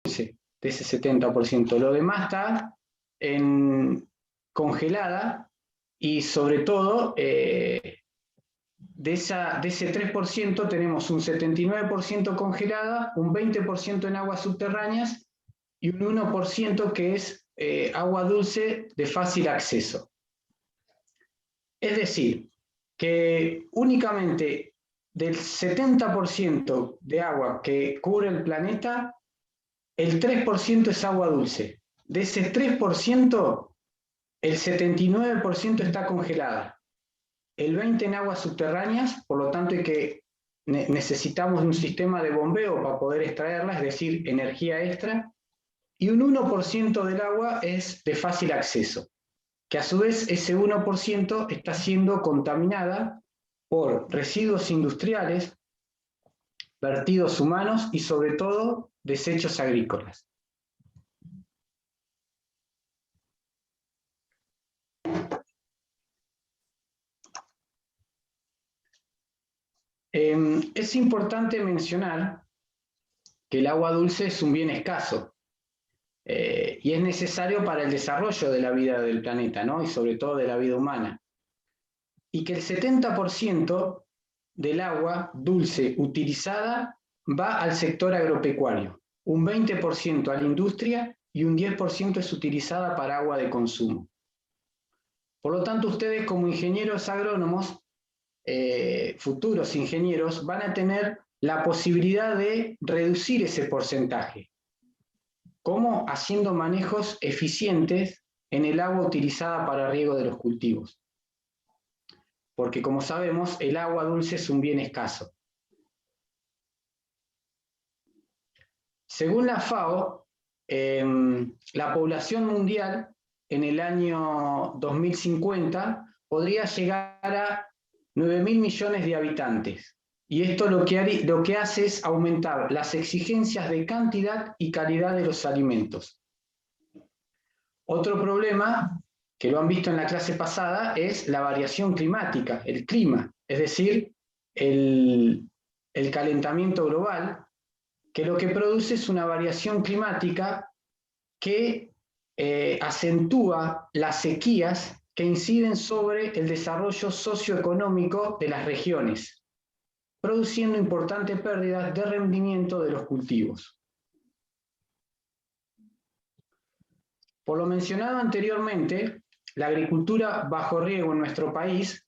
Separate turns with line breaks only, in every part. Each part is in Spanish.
de ese 70%. Lo demás está congelada y sobre todo de ese 3% tenemos un 79% congelada, un 20% en aguas subterráneas y un 1% que es agua dulce de fácil acceso. Es decir, que únicamente del 70% de agua que cubre el planeta, el 3% es agua dulce. De ese 3%, el 79% está congelada. El 20% en aguas subterráneas, por lo tanto necesitamos un sistema de bombeo para poder extraerla, es decir, energía extra, y un 1% del agua es de fácil acceso, que a su vez ese 1% está siendo contaminada por residuos industriales, vertidos humanos y sobre todo desechos agrícolas. Es importante mencionar que el agua dulce es un bien escaso y es necesario para el desarrollo de la vida del planeta, ¿no? Y sobre todo de la vida humana. Y que el 70% del agua dulce utilizada va al sector agropecuario, un 20% a la industria y un 10% es utilizada para agua de consumo. Por lo tanto, ustedes como ingenieros agrónomos, futuros ingenieros, van a tener la posibilidad de reducir ese porcentaje. ¿Cómo? Haciendo manejos eficientes en el agua utilizada para riego de los cultivos. Porque como sabemos, el agua dulce es un bien escaso. Según la FAO, la población mundial en el año 2050 podría llegar a 9.000 millones de habitantes. Y esto lo que hace es aumentar las exigencias de cantidad y calidad de los alimentos. Otro problema, que lo han visto en la clase pasada, es la variación climática, el clima, es decir, el calentamiento global, que lo que produce es una variación climática que acentúa las sequías que inciden sobre el desarrollo socioeconómico de las regiones, produciendo importantes pérdidas de rendimiento de los cultivos. Por lo mencionado anteriormente, la agricultura bajo riego en nuestro país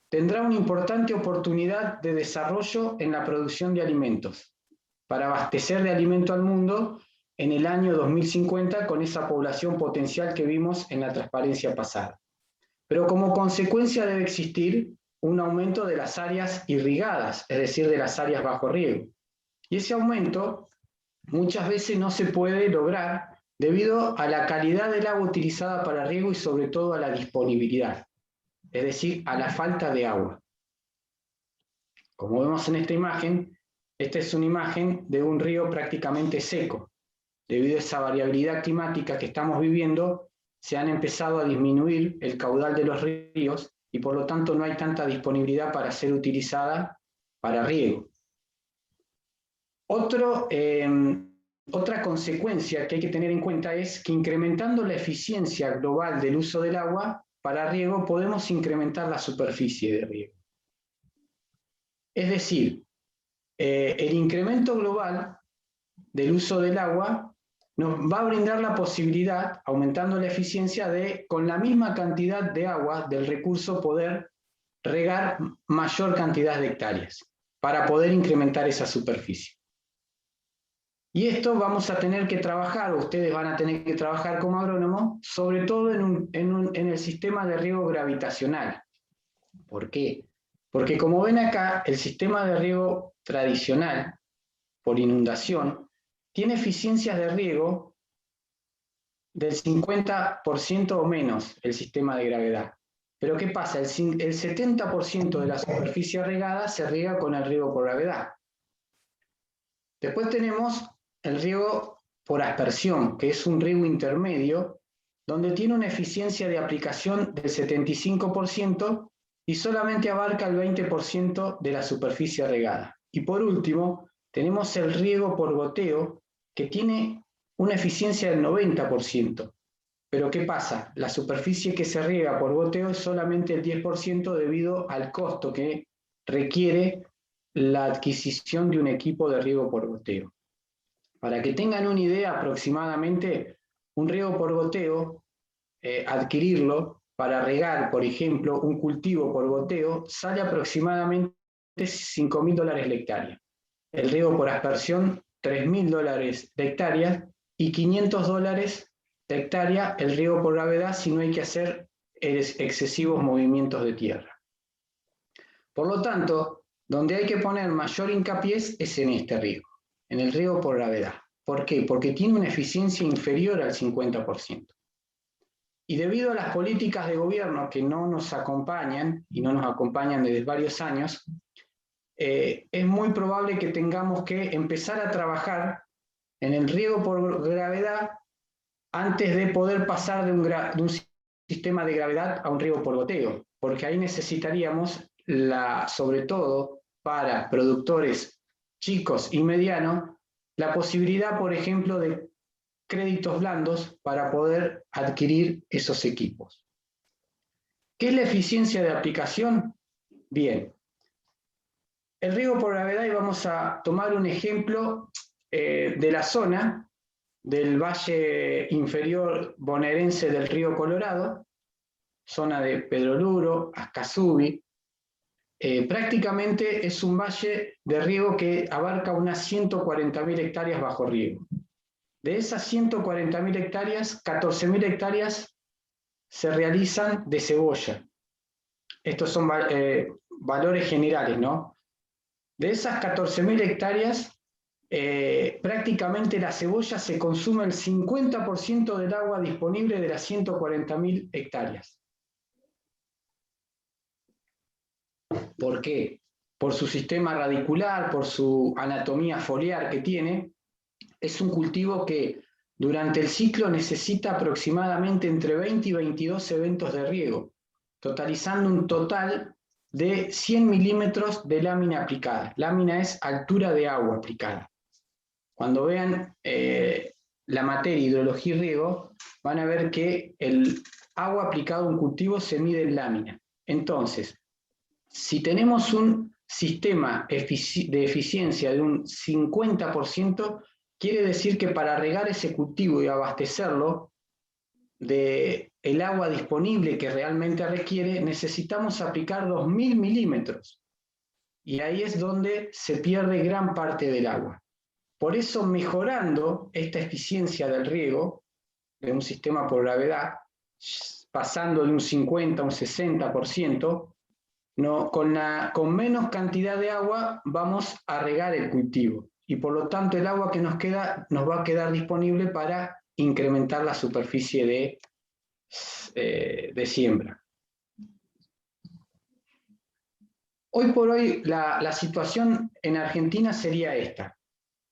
tendrá una importante oportunidad de desarrollo en la producción de alimentos, para abastecer de alimento al mundo en el año 2050 con esa población potencial que vimos en la transparencia pasada. Pero como consecuencia debe existir un aumento de las áreas irrigadas, es decir, de las áreas bajo riego. Y ese aumento muchas veces no se puede lograr debido a la calidad del agua utilizada para riego y sobre todo a la disponibilidad, es decir, a la falta de agua. Como vemos en esta imagen, esta es una imagen de un río prácticamente seco. Debido a esa variabilidad climática que estamos viviendo, se han empezado a disminuir el caudal de los ríos y por lo tanto no hay tanta disponibilidad para ser utilizada para riego. Otra consecuencia que hay que tener en cuenta es que incrementando la eficiencia global del uso del agua para riego podemos incrementar la superficie de riego. Es decir, el incremento global del uso del agua nos va a brindar la posibilidad, aumentando la eficiencia, de con la misma cantidad de agua del recurso poder regar mayor cantidad de hectáreas para poder incrementar esa superficie. Y esto vamos a tener que trabajar, o ustedes van a tener que trabajar como agrónomos, sobre todo en el sistema de riego gravitacional. ¿Por qué? Porque como ven acá, el sistema de riego tradicional, por inundación, tiene eficiencias de riego del 50% o menos el sistema de gravedad. Pero ¿qué pasa? El 70% de la superficie regada se riega con el riego por gravedad. Después tenemos el riego por aspersión, que es un riego intermedio, donde tiene una eficiencia de aplicación del 75% y solamente abarca el 20% de la superficie regada. Y por último, tenemos el riego por goteo, que tiene una eficiencia del 90%. Pero ¿qué pasa? La superficie que se riega por goteo es solamente el 10% debido al costo que requiere la adquisición de un equipo de riego por goteo. Para que tengan una idea aproximadamente, un riego por goteo, adquirirlo para regar, por ejemplo, un cultivo por goteo, sale aproximadamente $5.000 la hectárea. El riego por aspersión, $3.000 de hectárea, y $500 de hectárea el riego por gravedad si no hay que hacer excesivos movimientos de tierra. Por lo tanto, donde hay que poner mayor hincapié es en este riego, en el riego por gravedad. ¿Por qué? Porque tiene una eficiencia inferior al 50%. Y debido a las políticas de gobierno que no nos acompañan, y no nos acompañan desde varios años, es muy probable que tengamos que empezar a trabajar en el riego por gravedad antes de poder pasar de un sistema de gravedad a un riego por goteo, porque ahí necesitaríamos, sobre todo para productores chicos y medianos, la posibilidad, por ejemplo, de créditos blandos para poder adquirir esos equipos. ¿Qué es la eficiencia de aplicación? Bien, el riego por gravedad, y vamos a tomar un ejemplo de la zona del valle inferior bonaerense del río Colorado, zona de Pedro Luro, Ascasubi. Prácticamente es un valle de riego que abarca unas 140.000 hectáreas bajo riego. De esas 140.000 hectáreas, 14.000 hectáreas se realizan de cebolla. Estos son valores generales, ¿no? De esas 14.000 hectáreas, prácticamente la cebolla se consume el 50% del agua disponible de las 140.000 hectáreas. ¿Por qué? Por su sistema radicular, por su anatomía foliar que tiene. Es un cultivo que durante el ciclo necesita aproximadamente entre 20 y 22 eventos de riego, totalizando un total de 100 milímetros de lámina aplicada. Lámina es altura de agua aplicada. Cuando vean la materia hidrología y riego, van a ver que el agua aplicada a un cultivo se mide en lámina. Entonces, si tenemos un sistema de eficiencia de un 50%, quiere decir que para regar ese cultivo y abastecerlo del agua disponible que realmente requiere, necesitamos aplicar 2.000 milímetros. Y ahí es donde se pierde gran parte del agua. Por eso, mejorando esta eficiencia del riego, de un sistema por gravedad, pasando de un 50 a un 60%, con menos cantidad de agua vamos a regar el cultivo. Y por lo tanto el agua que nos queda nos va a quedar disponible para incrementar la superficie de siembra. Hoy por hoy la situación en Argentina sería esta.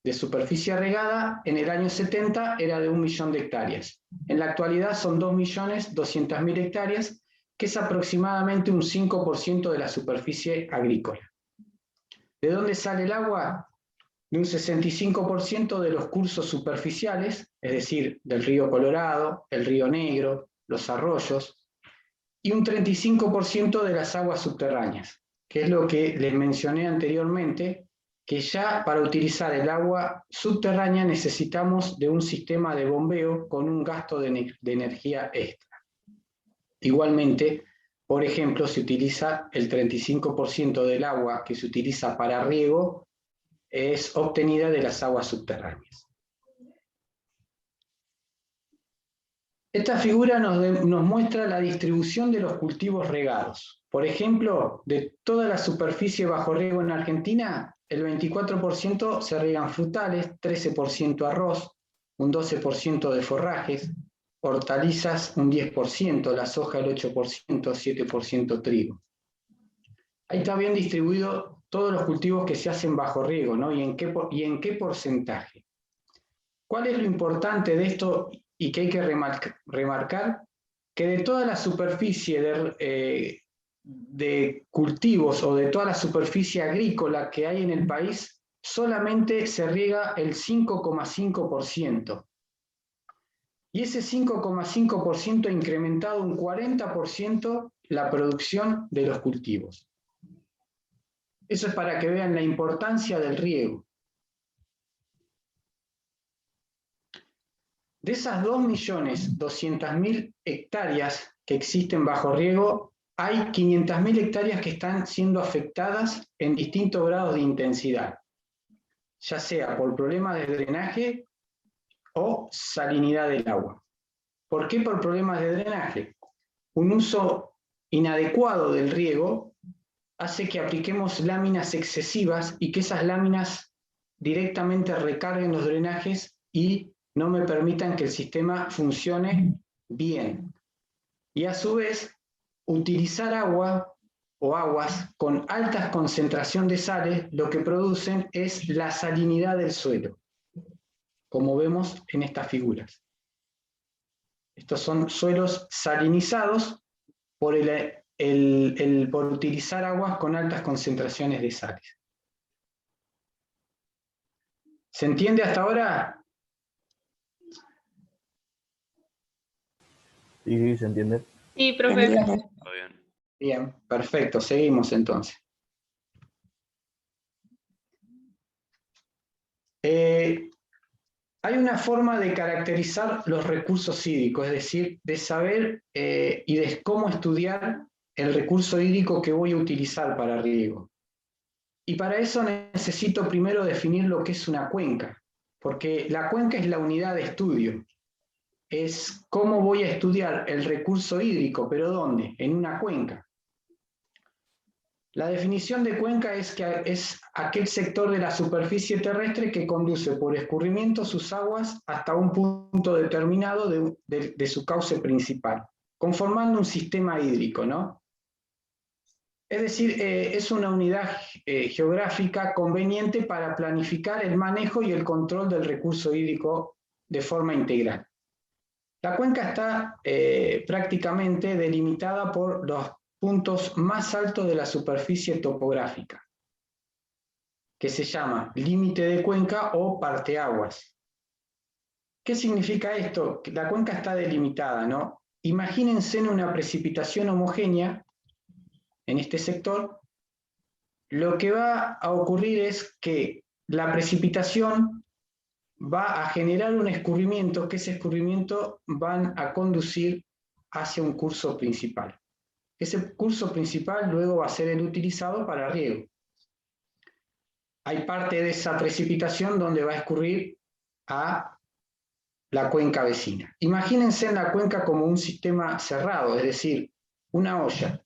De superficie regada, en el año 70 era de 1 millón de hectáreas. En la actualidad son 2.200.000 hectáreas, que es aproximadamente un 5% de la superficie agrícola. ¿De dónde sale el agua? De un 65% de los cursos superficiales, es decir, del río Colorado, el río Negro, los arroyos, y un 35% de las aguas subterráneas, que es lo que les mencioné anteriormente, que ya para utilizar el agua subterránea necesitamos de un sistema de bombeo con un gasto de energía extra. Igualmente, por ejemplo, se utiliza el 35% del agua que se utiliza para riego es obtenida de las aguas subterráneas. Esta figura nos muestra la distribución de los cultivos regados. Por ejemplo, de toda la superficie bajo riego en Argentina, el 24% se riegan frutales, 13% arroz, un 12% de forrajes, hortalizas un 10%, la soja el 8%, 7% trigo. Ahí está bien distribuido todos los cultivos que se hacen bajo riego, ¿no? ¿Y en qué porcentaje? ¿Cuál es lo importante de esto y que hay que remarcar? Que de toda la superficie de cultivos o de toda la superficie agrícola que hay en el país, solamente se riega el 5,5%. Y ese 5,5% ha incrementado un 40% la producción de los cultivos. Eso es para que vean la importancia del riego. De esas 2.200.000 hectáreas que existen bajo riego, hay 500.000 hectáreas que están siendo afectadas en distintos grados de intensidad, ya sea por problemas de drenaje o salinidad del agua. ¿Por qué por problemas de drenaje? Un uso inadecuado del riego hace que apliquemos láminas excesivas y que esas láminas directamente recarguen los drenajes y no me permitan que el sistema funcione bien. Y a su vez, utilizar agua o aguas con altas concentración de sales, lo que producen es la salinidad del suelo, como vemos en estas figuras. Estos son suelos salinizados por por utilizar aguas con altas concentraciones de sales. ¿Se entiende hasta ahora?
Sí, se entiende.
Sí, profe.
Está bien.
Bien, perfecto, seguimos entonces. Hay una forma de caracterizar los recursos hídricos, es decir, de saber y de cómo estudiar el recurso hídrico que voy a utilizar para riego. Y para eso necesito primero definir lo que es una cuenca, porque la cuenca es la unidad de estudio. Es cómo voy a estudiar el recurso hídrico, pero ¿dónde? En una cuenca. La definición de cuenca es que es aquel sector de la superficie terrestre que conduce por escurrimiento sus aguas hasta un punto determinado de su cauce principal, conformando un sistema hídrico, ¿no? Es decir, es una unidad geográfica conveniente para planificar el manejo y el control del recurso hídrico de forma integral. La cuenca está prácticamente delimitada por los puntos más altos de la superficie topográfica, que se llama límite de cuenca o parteaguas. ¿Qué significa esto? Que la cuenca está delimitada, ¿no? Imagínense en una precipitación homogénea, en este sector, lo que va a ocurrir es que la precipitación va a generar un escurrimiento, que ese escurrimiento van a conducir hacia un curso principal. Ese curso principal luego va a ser el utilizado para riego. Hay parte de esa precipitación donde va a escurrir a la cuenca vecina. Imagínense en la cuenca como un sistema cerrado, es decir, una olla,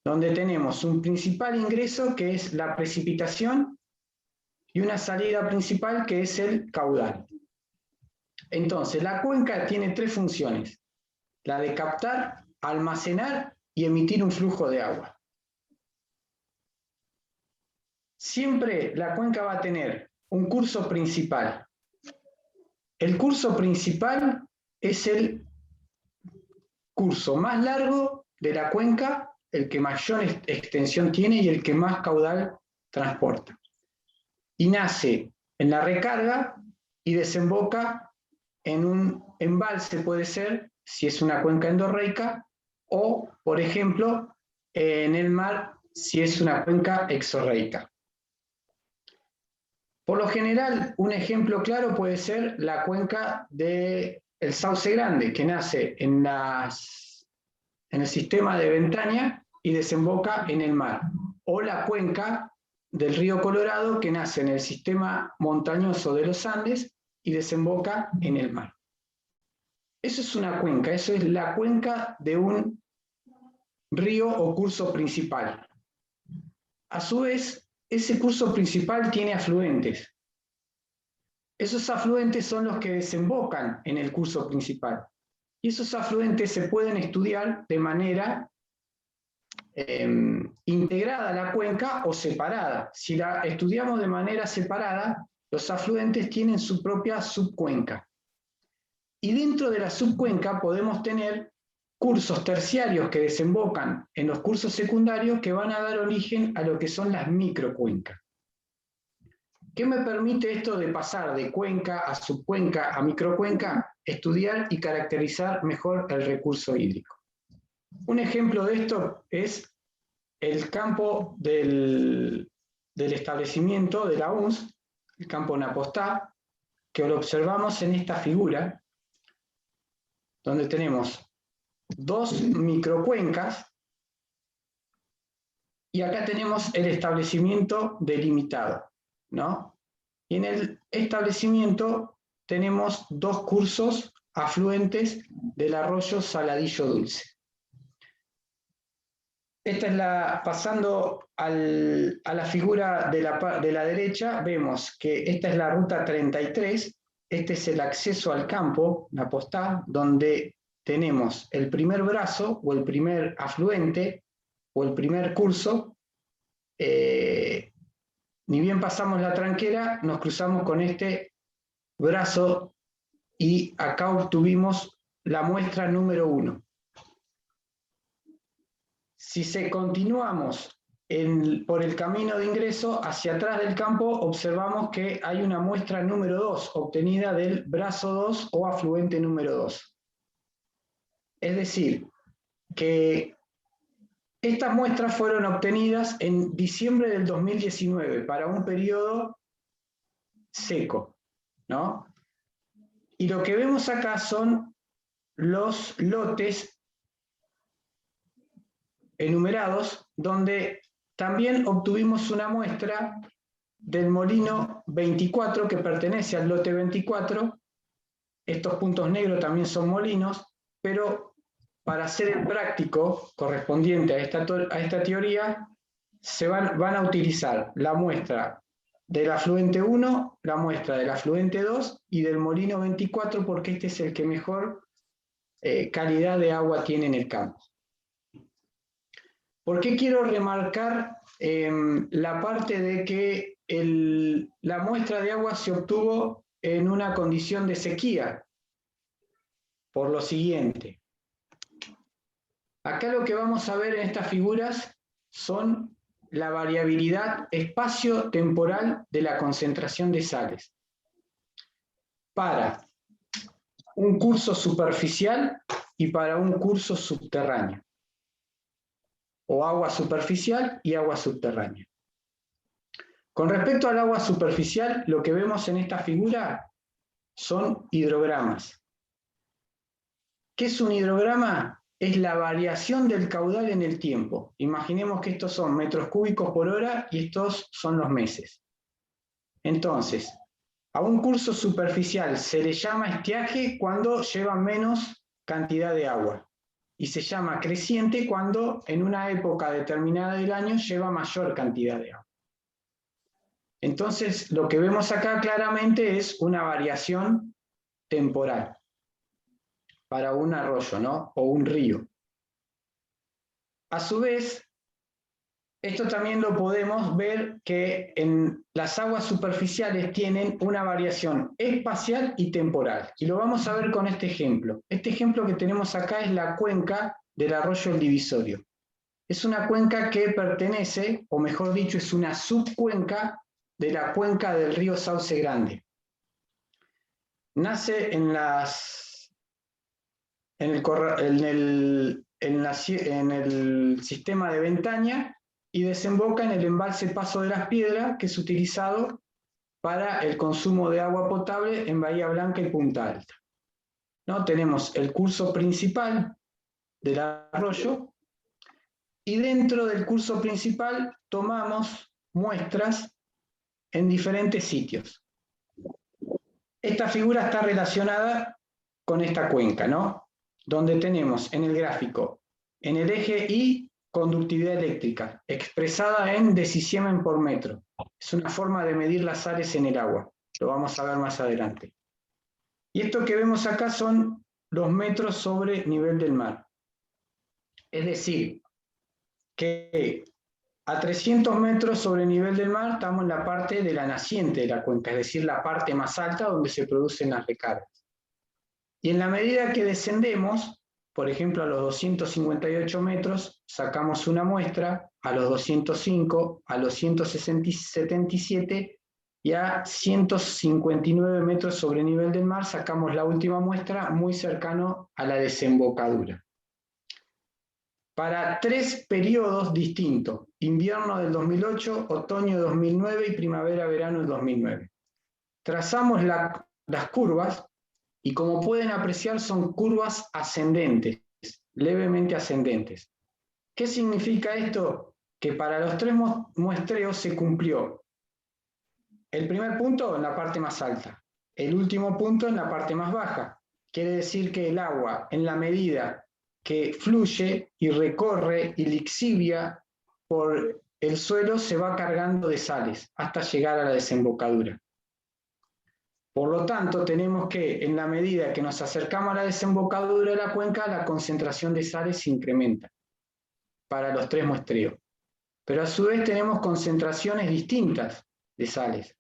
donde tenemos un principal ingreso que es la precipitación y una salida principal que es el caudal. Entonces, la cuenca tiene tres funciones: la de captar, almacenar y emitir un flujo de agua. Siempre la cuenca va a tener un curso principal. El curso principal es el curso más largo de la cuenca, el que mayor extensión tiene y el que más caudal transporta. Y nace en la recarga y desemboca en un embalse, puede ser, si es una cuenca endorreica, o, por ejemplo, en el mar, si es una cuenca exorreica. Por lo general, un ejemplo claro puede ser la cuenca del Sauce Grande, que nace en el sistema de Ventaña y desemboca en el mar, o la cuenca del río Colorado, que nace en el sistema montañoso de los Andes y desemboca en el mar. Eso es una cuenca, eso es la cuenca de un río o curso principal. A su vez, ese curso principal tiene afluentes. Esos afluentes son los que desembocan en el curso principal. Y esos afluentes se pueden estudiar de manera integrada a la cuenca o separada. Si la estudiamos de manera separada, los afluentes tienen su propia subcuenca. Y dentro de la subcuenca podemos tener cursos terciarios que desembocan en los cursos secundarios que van a dar origen a lo que son las microcuencas. ¿Qué me permite esto de pasar de cuenca a subcuenca a microcuenca? Estudiar y caracterizar mejor el recurso hídrico. Un ejemplo de esto es el campo del establecimiento de la UNS, el campo Napostá, que lo observamos en esta figura, donde tenemos dos microcuencas y acá tenemos el establecimiento delimitado, ¿no? Y en el establecimiento tenemos dos cursos afluentes del arroyo Saladillo Dulce. Esta es pasando a la figura de la derecha, vemos que esta es la ruta 33, este es el acceso al campo, Napostá, donde tenemos el primer brazo o el primer afluente o el primer curso. Ni bien pasamos la tranquera, nos cruzamos con este brazo y acá obtuvimos la muestra número 1. Si continuamos por el camino de ingreso hacia atrás del campo, observamos que hay una muestra número 2 obtenida del brazo 2 o afluente número 2. Es decir, que estas muestras fueron obtenidas en diciembre del 2019 para un periodo seco, ¿no? Y lo que vemos acá son los lotes enumerados, donde también obtuvimos una muestra del molino 24, que pertenece al lote 24. Estos puntos negros también son molinos, pero para hacer el práctico correspondiente a esta teoría, se van a utilizar la muestra del afluente 1, la muestra del afluente 2 y del molino 24, porque este es el que mejor calidad de agua tiene en el campo. ¿Por qué quiero remarcar la parte de que la muestra de agua se obtuvo en una condición de sequía? Por lo siguiente. Acá lo que vamos a ver en estas figuras son la variabilidad espacio-temporal de la concentración de sales para un curso superficial y para un curso subterráneo, o agua superficial y agua subterránea. Con respecto al agua superficial, lo que vemos en esta figura son hidrogramas. ¿Qué es un hidrograma? Es la variación del caudal en el tiempo. Imaginemos que estos son metros cúbicos por hora y estos son los meses. Entonces, a un curso superficial se le llama estiaje cuando lleva menos cantidad de agua. Y se llama creciente cuando en una época determinada del año lleva mayor cantidad de agua. Entonces, lo que vemos acá claramente es una variación temporal para un arroyo, ¿no? O un río. A su vez, esto también lo podemos ver que en las aguas superficiales tienen una variación espacial y temporal. Y lo vamos a ver con este ejemplo. Este ejemplo que tenemos acá es la cuenca del arroyo El Divisorio. Es una cuenca que pertenece, o mejor dicho, es una subcuenca de la cuenca del río Sauce Grande. Nace en el sistema de Ventaña y desemboca en el embalse Paso de las Piedras, que es utilizado para el consumo de agua potable en Bahía Blanca y Punta Alta. ¿No? Tenemos el curso principal del arroyo y dentro del curso principal tomamos muestras en diferentes sitios. Esta figura está relacionada con esta cuenca, ¿no? Donde tenemos en el gráfico, en el eje Y, conductividad eléctrica, expresada en decisiemens por metro. Es una forma de medir las sales en el agua. Lo vamos a ver más adelante. Y esto que vemos acá son los metros sobre nivel del mar. Es decir, que a 300 metros sobre el nivel del mar estamos en la parte de la naciente de la cuenca, es decir, la parte más alta donde se producen las recargas. Y en la medida que descendemos, por ejemplo, a los 258 metros, sacamos una muestra, a los 205, a los 177 y a 159 metros sobre nivel del mar sacamos la última muestra muy cercano a la desembocadura. Para 3 periodos distintos, invierno del 2008, otoño del 2009 y primavera-verano del 2009. Trazamos las curvas y como pueden apreciar son curvas ascendentes, levemente ascendentes. ¿Qué significa esto? Que para los 3 muestreos se cumplió el primer punto en la parte más alta, el último punto en la parte más baja. Quiere decir que el agua, en la medida que fluye y recorre y lixivia por el suelo, se va cargando de sales hasta llegar a la desembocadura. Por lo tanto, tenemos que, en la medida que nos acercamos a la desembocadura de la cuenca, la concentración de sales se incrementa para los 3 muestreos. Pero a su vez tenemos concentraciones distintas de sales.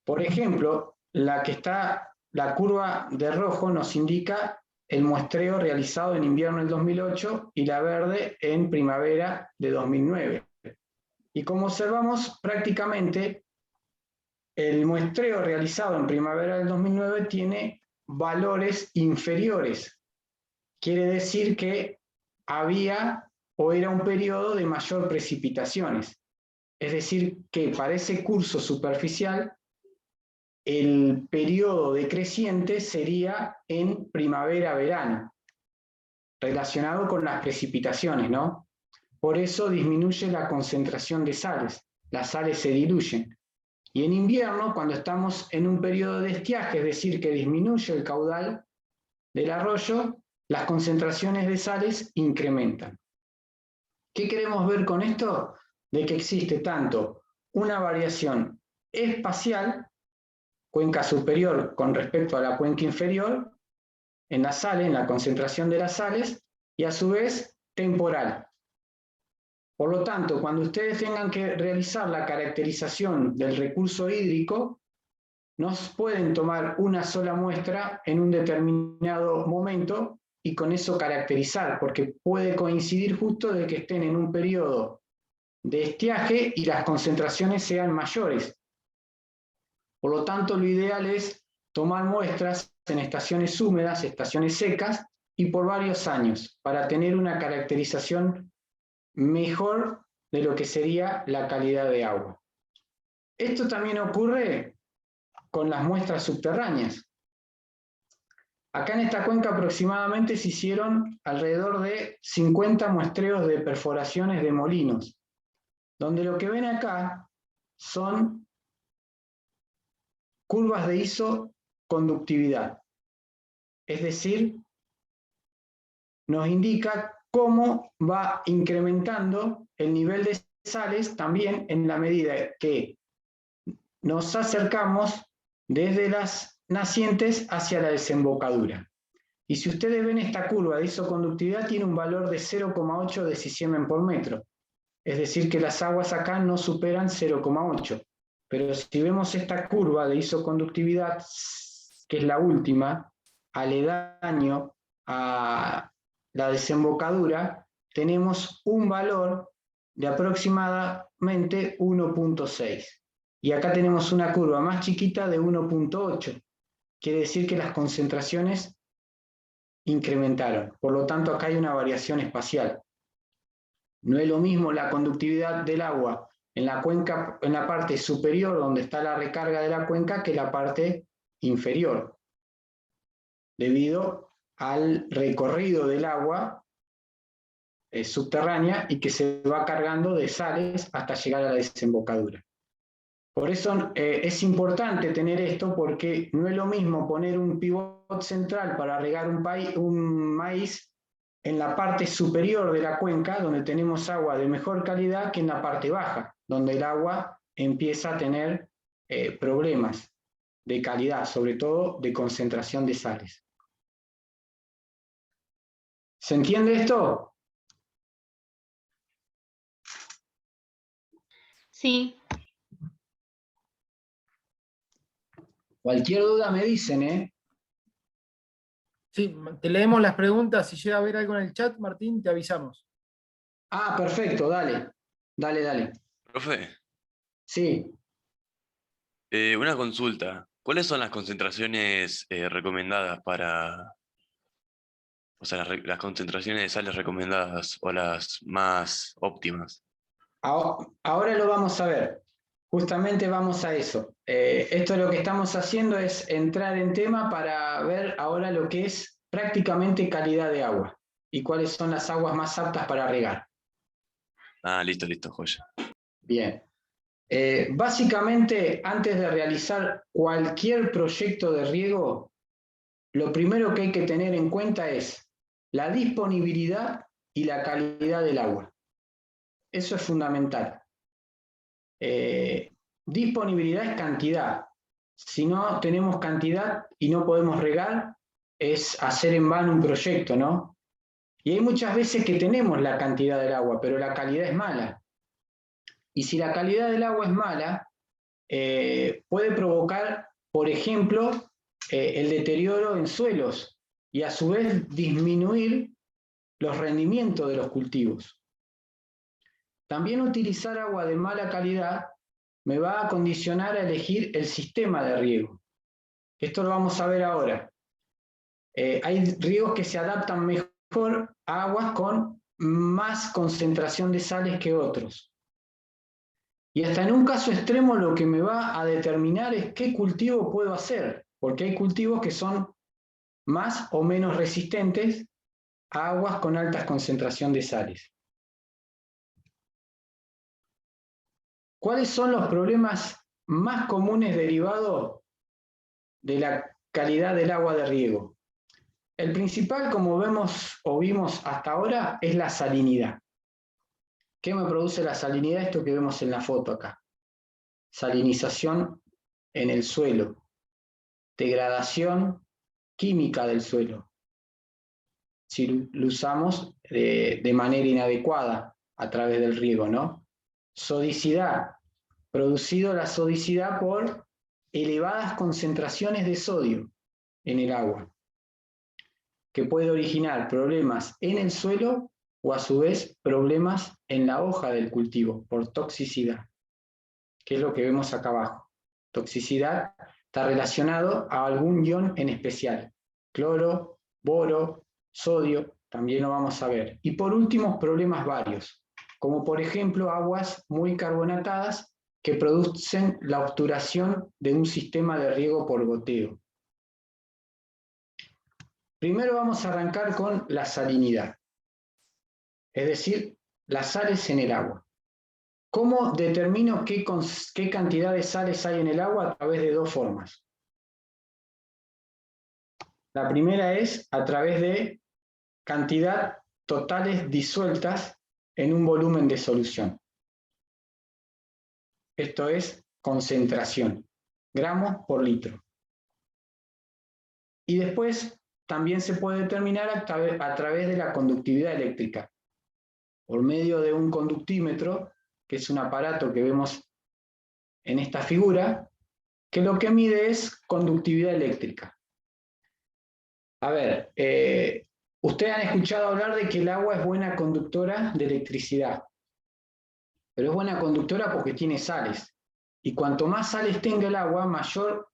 Por ejemplo, la curva de rojo nos indica el muestreo realizado en invierno del 2008 y la verde en primavera de 2009. Y como observamos, prácticamente el muestreo realizado en primavera del 2009 tiene valores inferiores. Quiere decir que había o era un periodo de mayor precipitaciones. Es decir, que para ese curso superficial, el periodo decreciente sería en primavera-verano, relacionado con las precipitaciones, ¿no? Por eso disminuye la concentración de sales, las sales se diluyen. Y en invierno, cuando estamos en un periodo de estiaje, es decir, que disminuye el caudal del arroyo, las concentraciones de sales incrementan. ¿Qué queremos ver con esto? De que existe tanto una variación espacial, cuenca superior con respecto a la cuenca inferior, en las sales, en la concentración de las sales, y a su vez temporal. Por lo tanto, cuando ustedes tengan que realizar la caracterización del recurso hídrico, no pueden tomar una sola muestra en un determinado momento y con eso caracterizar, porque puede coincidir justo de que estén en un periodo de estiaje y las concentraciones sean mayores. Por lo tanto, lo ideal es tomar muestras en estaciones húmedas, estaciones secas y por varios años para tener una caracterización mejor de lo que sería la calidad de agua. Esto también ocurre con las muestras subterráneas. Acá en esta cuenca aproximadamente se hicieron alrededor de 50 muestreos de perforaciones de molinos, donde lo que ven acá son curvas de isoconductividad. Es decir, nos indica cómo va incrementando el nivel de sales también en la medida que nos acercamos desde las nacientes hacia la desembocadura. Y si ustedes ven esta curva de isoconductividad, tiene un valor de 0,8 decisiemens por metro. Es decir, que las aguas acá no superan 0,8. Pero si vemos esta curva de isoconductividad, que es la última, aledaño a la desembocadura, tenemos un valor de aproximadamente 1,6. Y acá tenemos una curva más chiquita de 1,8. Quiere decir que las concentraciones incrementaron. Por lo tanto, acá hay una variación espacial. No es lo mismo la conductividad del agua en la cuenca, en la parte superior donde está la recarga de la cuenca, que la parte inferior, debido al recorrido del agua subterránea y que se va cargando de sales hasta llegar a la desembocadura. Por eso es importante tener esto, porque no es lo mismo poner un pivot central para regar un maíz en la parte superior de la cuenca, donde tenemos agua de mejor calidad, que en la parte baja, donde el agua empieza a tener problemas de calidad, sobre todo de concentración de sales. ¿Se entiende esto?
Sí.
Cualquier duda me dicen, ¿eh?
Sí, te leemos las preguntas. Si llega a haber algo en el chat, Martín, te avisamos.
Ah, perfecto, dale. Dale, dale.
Profe,
Sí.
Una consulta. ¿Cuáles son las concentraciones recomendadas para, o sea, las concentraciones de sales recomendadas o las más óptimas?
Ahora lo vamos a ver. Justamente vamos a eso. Esto lo que estamos haciendo es entrar en tema para ver ahora lo que es prácticamente calidad de agua y cuáles son las aguas más aptas para regar.
Ah, listo, listo, joya.
Bien. Básicamente, antes de realizar cualquier proyecto de riego, lo primero que hay que tener en cuenta es la disponibilidad y la calidad del agua. Eso es fundamental. Disponibilidad es cantidad. Si no tenemos cantidad y no podemos regar, es hacer en vano un proyecto, ¿no? Y hay muchas veces que tenemos la cantidad del agua, pero la calidad es mala. Y si la calidad del agua es mala, puede provocar, por ejemplo, el deterioro en suelos y a su vez disminuir los rendimientos de los cultivos. También utilizar agua de mala calidad me va a condicionar a elegir el sistema de riego. Esto lo vamos a ver ahora. Hay riegos que se adaptan mejor a aguas con más concentración de sales que otros. Y hasta en un caso extremo lo que me va a determinar es qué cultivo puedo hacer, porque hay cultivos que son más o menos resistentes a aguas con altas concentración de sales. ¿Cuáles son los problemas más comunes derivados de la calidad del agua de riego? El principal, como vemos o vimos hasta ahora, es la salinidad. ¿Qué me produce la salinidad? Esto que vemos en la foto acá. Salinización en el suelo, degradación química del suelo, si lo usamos de manera inadecuada a través del riego, ¿no? Sodicidad, producido la sodicidad por elevadas concentraciones de sodio en el agua, que puede originar problemas en el suelo o a su vez problemas en la hoja del cultivo por toxicidad, que es lo que vemos acá abajo. Toxicidad está relacionado a algún ion en especial, cloro, boro, sodio, también lo vamos a ver. Y por último, problemas varios, como por ejemplo aguas muy carbonatadas que producen la obturación de un sistema de riego por goteo. Primero vamos a arrancar con la salinidad, es decir, las sales en el agua. ¿Cómo determino qué cantidad de sales hay en el agua? A través de dos formas. La primera es a través de cantidad totales disueltas en un volumen de solución. Esto es concentración, gramos por litro. Y después también se puede determinar a través de la conductividad eléctrica, por medio de un conductímetro, que es un aparato que vemos en esta figura, que lo que mide es conductividad eléctrica. A ver, ustedes han escuchado hablar de que el agua es buena conductora de electricidad, pero es buena conductora porque tiene sales. Y cuanto más sales tenga el agua, mayor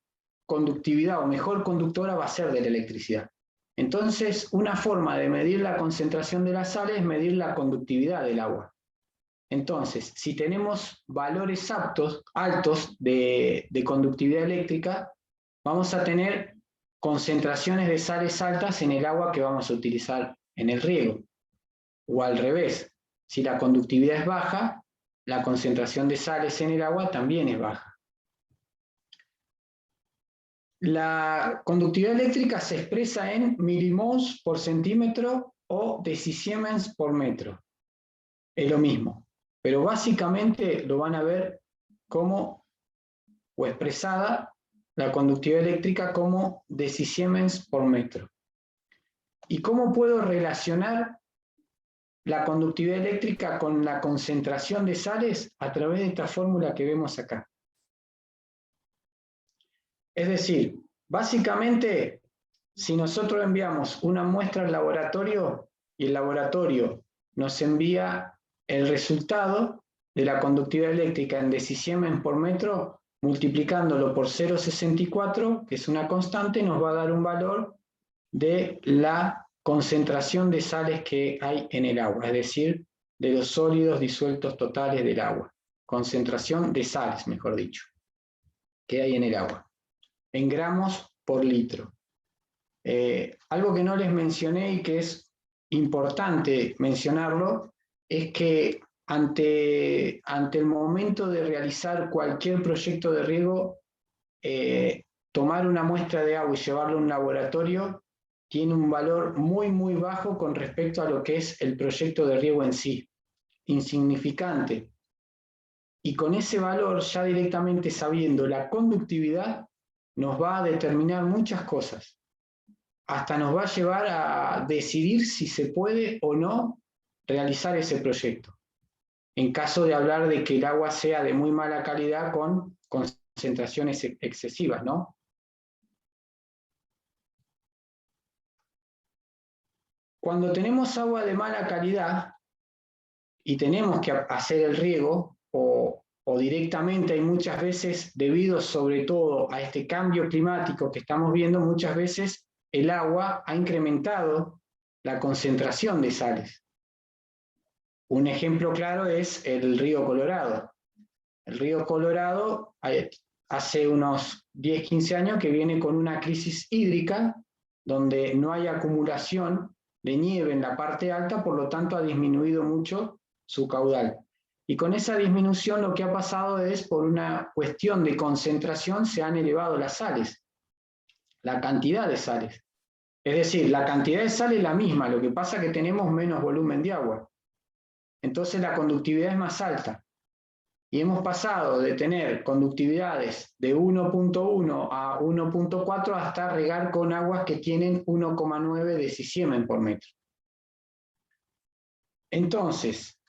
conductividad o mejor conductora va a ser de la electricidad. Entonces, una forma de medir la concentración de las sales es medir la conductividad del agua. Entonces, si tenemos valores altos de conductividad eléctrica, vamos a tener concentraciones de sales altas en el agua que vamos a utilizar en el riego. O al revés, si la conductividad es baja, la concentración de sales en el agua también es baja. La conductividad eléctrica se expresa en milimoles por centímetro o decisiemens por metro. Es lo mismo, pero básicamente lo van a ver como, o expresada, la conductividad eléctrica como decisiemens por metro. ¿Y cómo puedo relacionar la conductividad eléctrica con la concentración de sales? A través de esta fórmula que vemos acá. Es decir, básicamente, si nosotros enviamos una muestra al laboratorio y el laboratorio nos envía el resultado de la conductividad eléctrica en decisiemens por metro, multiplicándolo por 0,64, que es una constante, nos va a dar un valor de la concentración de sales que hay en el agua, es decir, de los sólidos disueltos totales del agua. Concentración de sales, mejor dicho, que hay en el agua, en gramos por litro. Algo que no les mencioné y que es importante mencionarlo, es que ante el momento de realizar cualquier proyecto de riego, tomar una muestra de agua y llevarlo a un laboratorio tiene un valor muy, muy bajo con respecto a lo que es el proyecto de riego en sí, insignificante. Y con ese valor, ya directamente sabiendo la conductividad, nos va a determinar muchas cosas. Hasta nos va a llevar a decidir si se puede o no realizar ese proyecto. En caso de hablar de que el agua sea de muy mala calidad con concentraciones excesivas, ¿no? Cuando tenemos agua de mala calidad y tenemos que hacer el riego, o directamente hay muchas veces, debido sobre todo a este cambio climático que estamos viendo, muchas veces el agua ha incrementado la concentración de sales. Un ejemplo claro es el río Colorado. El río Colorado hace unos 10, 15 años que viene con una crisis hídrica donde no hay acumulación de nieve en la parte alta, por lo tanto ha disminuido mucho su caudal. Y con esa disminución lo que ha pasado es, por una cuestión de concentración, se han elevado las sales, la cantidad de sales. Es decir, la cantidad de sal es la misma, lo que pasa es que tenemos menos volumen de agua. Entonces la conductividad es más alta. Y hemos pasado de tener conductividades de 1.1 a 1.4 hasta regar con aguas que tienen 1,9 decisiemens por metro. Entonces,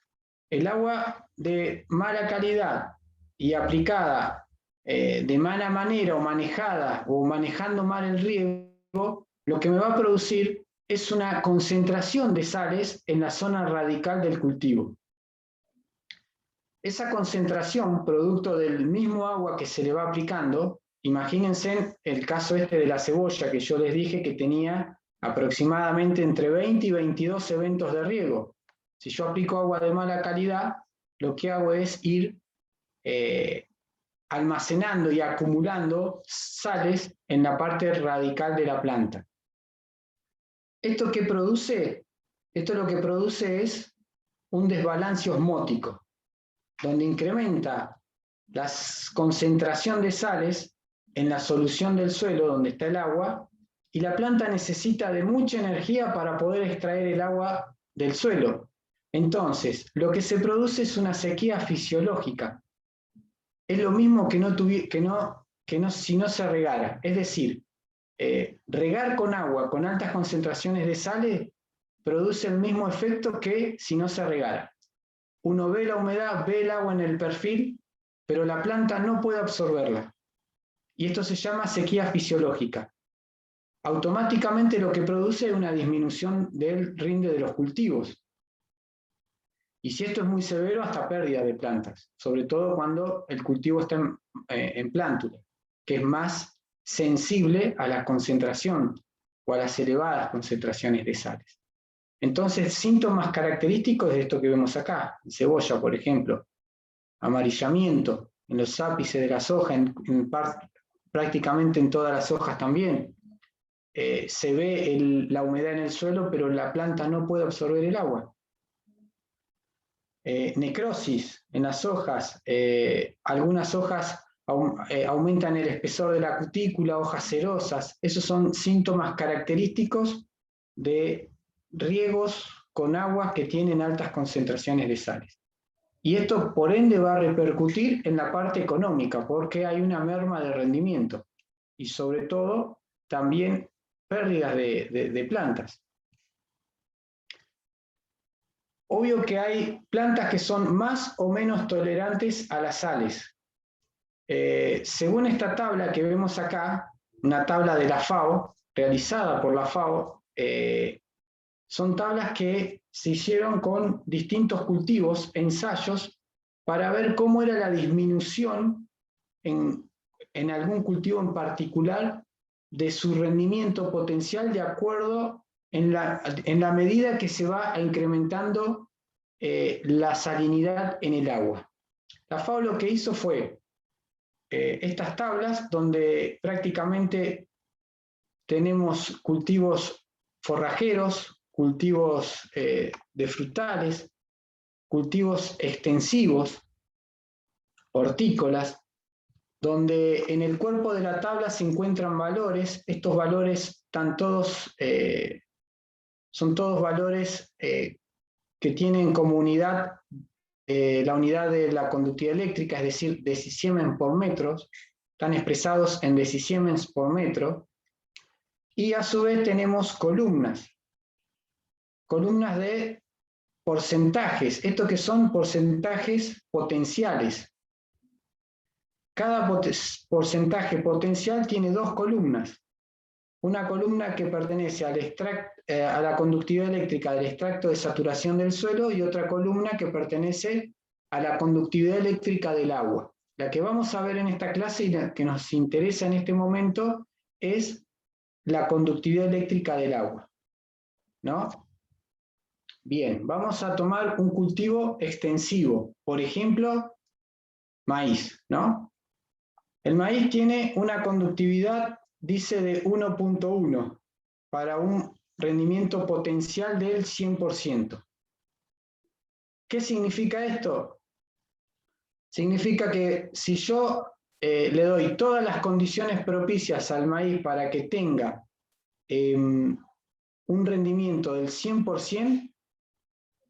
el agua de mala calidad y aplicada de mala manera o manejada o manejando mal el riego, lo que me va a producir es una concentración de sales en la zona radical del cultivo. Esa concentración, producto del mismo agua que se le va aplicando, imagínense el caso este de la cebolla que yo les dije que tenía aproximadamente entre 20 y 22 eventos de riego. Si yo aplico agua de mala calidad, lo que hago es ir almacenando y acumulando sales en la parte radical de la planta. ¿Esto qué produce? Esto lo que produce es un desbalance osmótico, donde incrementa la concentración de sales en la solución del suelo donde está el agua, y la planta necesita de mucha energía para poder extraer el agua del suelo. Entonces, lo que se produce es una sequía fisiológica. Es lo mismo que si no se regara. Es decir, regar con agua con altas concentraciones de sales produce el mismo efecto que si no se regara. Uno ve la humedad, ve el agua en el perfil, pero la planta no puede absorberla. Y esto se llama sequía fisiológica. Automáticamente lo que produce es una disminución del rinde de los cultivos. Y si esto es muy severo, hasta pérdida de plantas, sobre todo cuando el cultivo está en plántula, que es más sensible a la concentración o a las elevadas concentraciones de sales. Entonces, síntomas característicos de esto que vemos acá, en cebolla, por ejemplo, amarillamiento en los ápices de las hojas, prácticamente en todas las hojas también. Se ve la humedad en el suelo, pero la planta no puede absorber el agua. Necrosis en las hojas, algunas hojas aumentan el espesor de la cutícula, hojas cerosas. Esos son síntomas característicos de riegos con aguas que tienen altas concentraciones de sales. Y esto, por ende, va a repercutir en la parte económica, porque hay una merma de rendimiento y, sobre todo, también pérdidas de plantas. Obvio que hay plantas que son más o menos tolerantes a las sales. Según esta tabla que vemos acá, una tabla de la FAO, realizada por la FAO, son tablas que se hicieron con distintos cultivos, ensayos, para ver cómo era la disminución en en algún cultivo en particular de su rendimiento potencial de acuerdo en la medida que se va incrementando la salinidad en el agua. La FAO lo que hizo fue estas tablas donde prácticamente tenemos cultivos forrajeros, cultivos de frutales, cultivos extensivos, hortícolas, donde en el cuerpo de la tabla se encuentran valores. Estos valores son todos valores que tienen como unidad la unidad de la conductividad eléctrica, es decir, decisiemens por metro, están expresados en decisiemens por metro, y a su vez tenemos columnas de porcentajes, esto que son porcentajes potenciales. Cada porcentaje potencial tiene dos columnas. Una columna que pertenece a la conductividad eléctrica del extracto de saturación del suelo y otra columna que pertenece a la conductividad eléctrica del agua. La que vamos a ver en esta clase y la que nos interesa en este momento es la conductividad eléctrica del agua, ¿no? Bien, vamos a tomar un cultivo extensivo, por ejemplo, maíz, ¿no? El maíz tiene una conductividad, dice, de 1.1 para un rendimiento potencial del 100%. ¿Qué significa esto? Significa que si yo le doy todas las condiciones propicias al maíz para que tenga un rendimiento del 100%,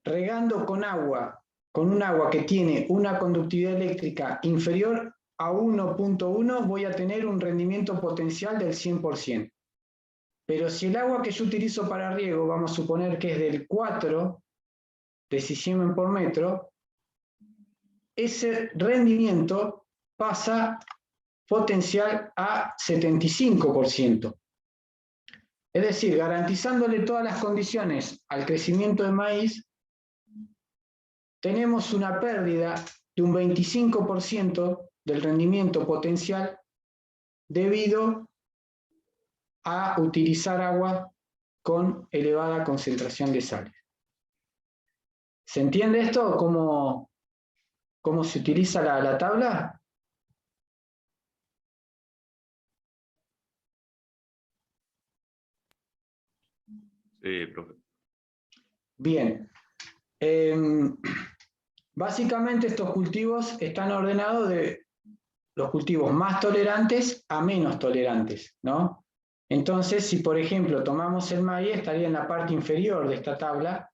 regando con un agua que tiene una conductividad eléctrica inferior a 1.1, voy a tener un rendimiento potencial del 100%. Pero si el agua que yo utilizo para riego, vamos a suponer que es del 4 decisiemens por metro, ese rendimiento pasa potencial a 75%. Es decir, garantizándole todas las condiciones al crecimiento de maíz, tenemos una pérdida de un 25% del rendimiento potencial debido a utilizar agua con elevada concentración de sales. ¿Se entiende esto? ¿Cómo se utiliza la tabla?
Sí, profe.
Bien. Básicamente estos cultivos están ordenados de los cultivos más tolerantes a menos tolerantes, ¿no? Entonces, si por ejemplo tomamos el maíz, estaría en la parte inferior de esta tabla,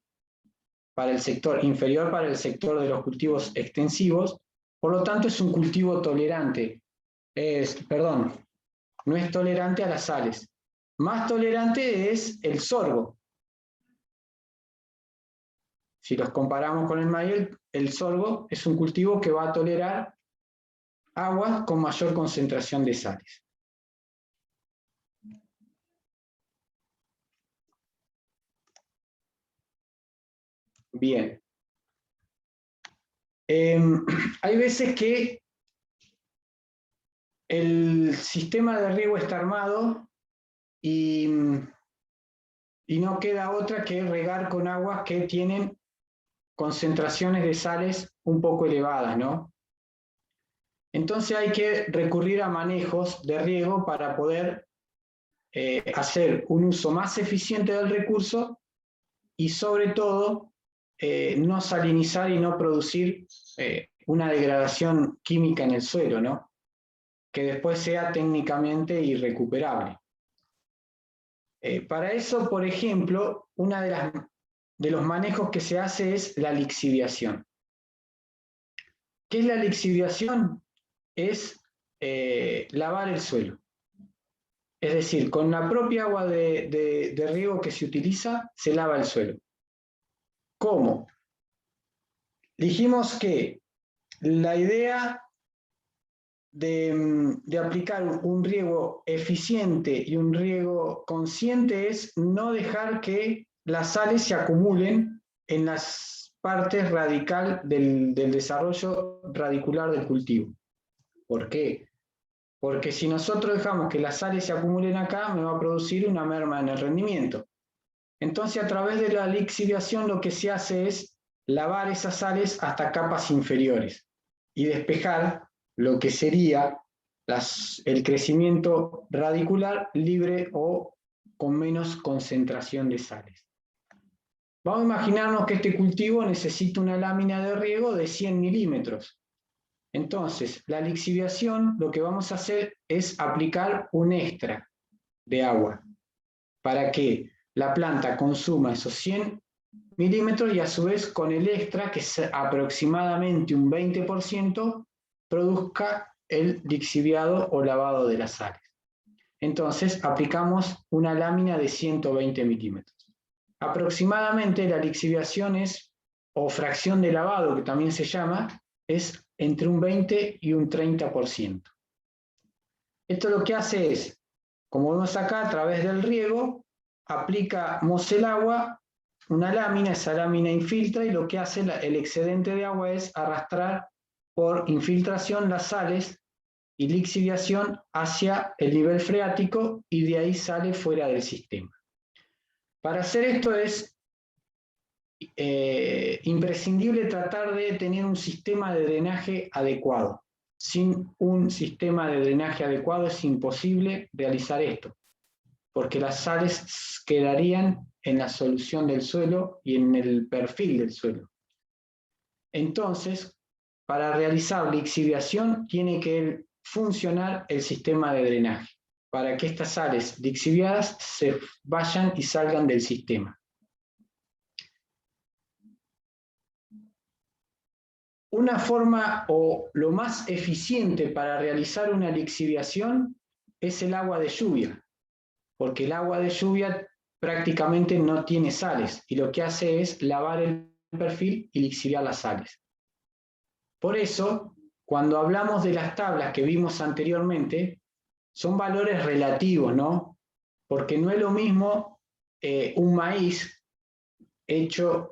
para el sector inferior, para el sector de los cultivos extensivos, por lo tanto es un cultivo tolerante, no es tolerante a las sales. Más tolerante es el sorgo. Si los comparamos con el maíz, el sorgo es un cultivo que va a tolerar aguas con mayor concentración de sales. Bien. Hay veces que el sistema de riego está armado y no queda otra que regar con aguas que tienen concentraciones de sales un poco elevadas, ¿no? Entonces hay que recurrir a manejos de riego para poder hacer un uso más eficiente del recurso y sobre todo no salinizar y no producir una degradación química en el suelo, ¿no? Que después sea técnicamente irrecuperable. Para eso, por ejemplo, uno de los manejos que se hace es la lixiviación. ¿Qué es la lixiviación? Es lavar el suelo. Es decir, con la propia agua de riego que se utiliza, se lava el suelo. ¿Cómo? Dijimos que la idea de aplicar un riego eficiente y un riego consciente es no dejar que las sales se acumulen en las partes radical del desarrollo radicular del cultivo. ¿Por qué? porque si nosotros dejamos que las sales se acumulen acá, me va a producir una merma en el rendimiento. Entonces, a través de la lixiviación lo que se hace es lavar esas sales hasta capas inferiores y despejar lo que sería el crecimiento radicular libre o con menos concentración de sales. Vamos a imaginarnos que este cultivo necesita una lámina de riego de 100 milímetros. Entonces, la lixiviación, lo que vamos a hacer es aplicar un extra de agua para que la planta consuma esos 100 milímetros y a su vez con el extra, que es aproximadamente un 20%, produzca el lixiviado o lavado de las sales. Entonces aplicamos una lámina de 120 milímetros. Aproximadamente la lixiviación es, o fracción de lavado que también se llama, es entre un 20 y un 30%. Esto lo que hace es, como vemos acá, a través del riego, aplicamos el agua, una lámina, esa lámina infiltra y lo que hace el excedente de agua es arrastrar por infiltración las sales y lixiviación hacia el nivel freático y de ahí sale fuera del sistema. Para hacer esto es imprescindible tratar de tener un sistema de drenaje adecuado. Sin un sistema de drenaje adecuado es imposible realizar esto, porque las sales quedarían en la solución del suelo y en el perfil del suelo. Entonces, para realizar lixiviación tiene que funcionar el sistema de drenaje, para que estas sales lixiviadas se vayan y salgan del sistema. Una forma o lo más eficiente para realizar una lixiviación es el agua de lluvia, porque el agua de lluvia prácticamente no tiene sales y lo que hace es lavar el perfil y lixiviar las sales. Por eso, cuando hablamos de las tablas que vimos anteriormente, son valores relativos, ¿no? Porque no es lo mismo un maíz hecho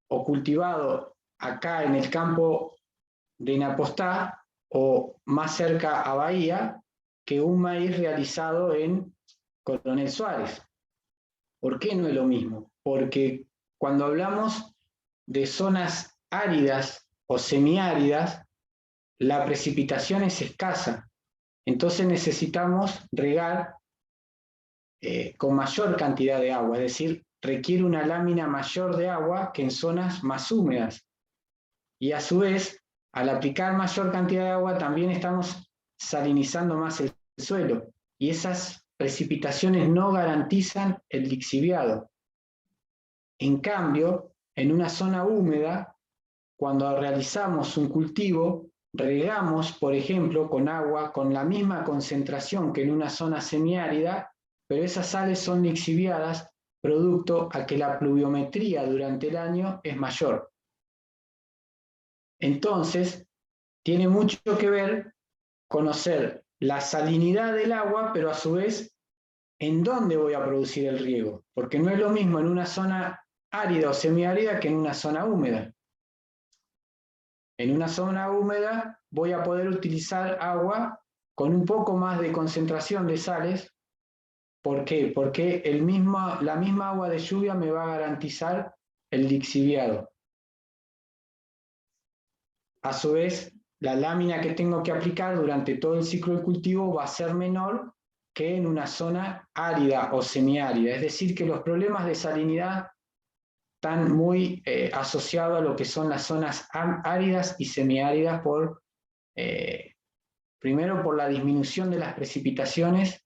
o cultivado acá en el campo de Inapostá o más cerca a Bahía que un maíz realizado en Coronel Suárez. ¿Por qué no es lo mismo? Porque cuando hablamos de zonas áridas o semiáridas, la precipitación es escasa. Entonces necesitamos regar con mayor cantidad de agua, es decir, requiere una lámina mayor de agua que en zonas más húmedas. Y a su vez, al aplicar mayor cantidad de agua, también estamos salinizando más el suelo. Y esas precipitaciones no garantizan el lixiviado. En cambio, en una zona húmeda, cuando realizamos un cultivo, regamos, por ejemplo, con agua con la misma concentración que en una zona semiárida, pero esas sales son lixiviadas producto a que la pluviometría durante el año es mayor. Entonces, tiene mucho que ver conocer la salinidad del agua, pero a su vez, ¿en dónde voy a producir el riego? Porque no es lo mismo en una zona árida o semiárida que en una zona húmeda. En una zona húmeda voy a poder utilizar agua con un poco más de concentración de sales. ¿Por qué? Porque la misma agua de lluvia me va a garantizar el lixiviado. A su vez, la lámina que tengo que aplicar durante todo el ciclo de cultivo va a ser menor que en una zona árida o semiárida. Es decir, que los problemas de salinidad están muy asociados a lo que son las zonas áridas y semiáridas primero por la disminución de las precipitaciones,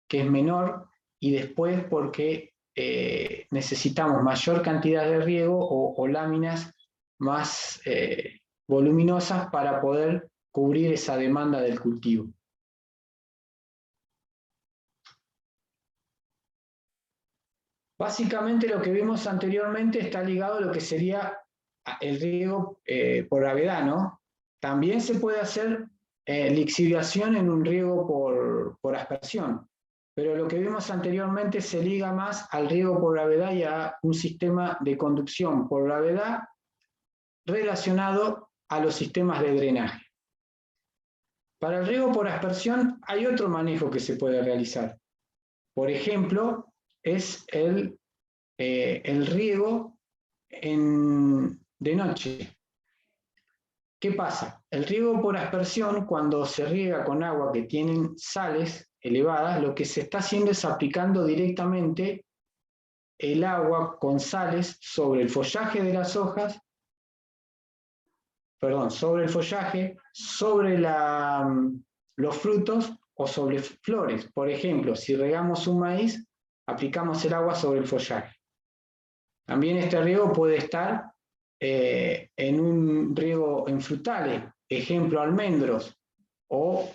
que es menor, y después porque necesitamos mayor cantidad de riego o láminas más voluminosas para poder cubrir esa demanda del cultivo. Básicamente lo que vimos anteriormente está ligado a lo que sería el riego por gravedad, ¿no? También se puede hacer lixiviación en un riego por aspersión, pero lo que vimos anteriormente se liga más al riego por gravedad y a un sistema de conducción por gravedad relacionado a los sistemas de drenaje. Para el riego por aspersión hay otro manejo que se puede realizar. Por ejemplo, es el riego de noche. ¿Qué pasa? El riego por aspersión, cuando se riega con agua que tienen sales elevadas, lo que se está haciendo es aplicando directamente el agua con sales sobre el follaje de las hojas, sobre el follaje, sobre los frutos o sobre flores. Por ejemplo, si regamos un maíz, aplicamos el agua sobre el follaje. También este riego puede estar en un riego en frutales, ejemplo almendros, o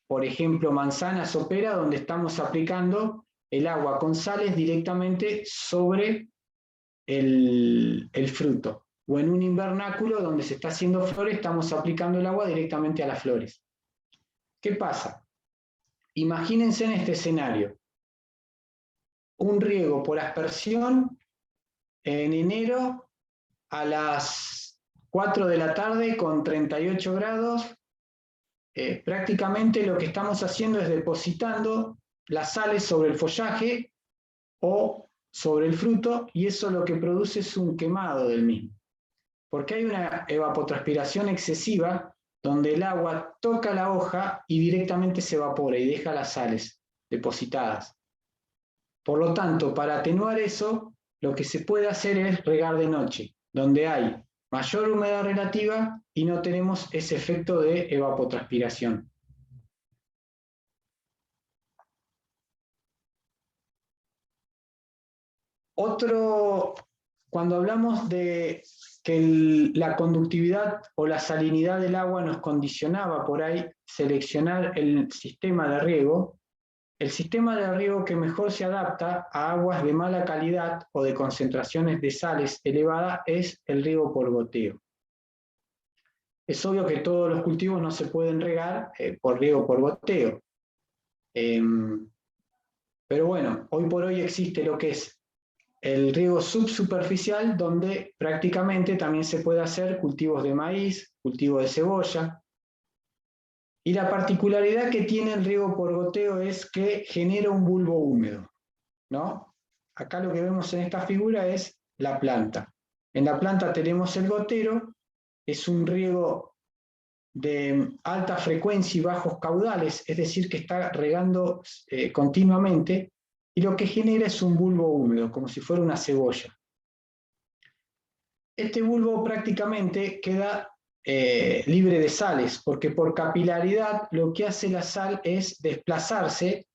por ejemplo manzanas o pera, donde estamos aplicando el agua con sales directamente sobre el fruto. O en un invernáculo donde se está haciendo flores, estamos aplicando el agua directamente a las flores. ¿Qué pasa? Imagínense en este escenario. Un riego por aspersión en enero a las 4 de la tarde con 38 grados. Prácticamente lo que estamos haciendo es depositando las sales sobre el follaje o sobre el fruto, y eso lo que produce es un quemado del mismo. Porque hay una evapotranspiración excesiva donde el agua toca la hoja y directamente se evapora y deja las sales depositadas. Por lo tanto, para atenuar eso, lo que se puede hacer es regar de noche, donde hay mayor humedad relativa y no tenemos ese efecto de evapotranspiración. Cuando hablamos de que la conductividad o la salinidad del agua nos condicionaba por ahí seleccionar el sistema de riego, el sistema de riego que mejor se adapta a aguas de mala calidad o de concentraciones de sales elevadas es el riego por goteo. Es obvio que todos los cultivos no se pueden regar por riego por goteo. Pero bueno, hoy por hoy existe lo que es el riego subsuperficial, donde prácticamente también se puede hacer cultivos de maíz, cultivo de cebolla. Y la particularidad que tiene el riego por goteo es que genera un bulbo húmedo, ¿no? Acá lo que vemos en esta figura es la planta. En la planta tenemos el gotero, es un riego de alta frecuencia y bajos caudales, es decir, que está regando continuamente, y lo que genera es un bulbo húmedo, como si fuera una cebolla. Este bulbo prácticamente queda libre de sales, porque por capilaridad lo que hace la sal es desplazarse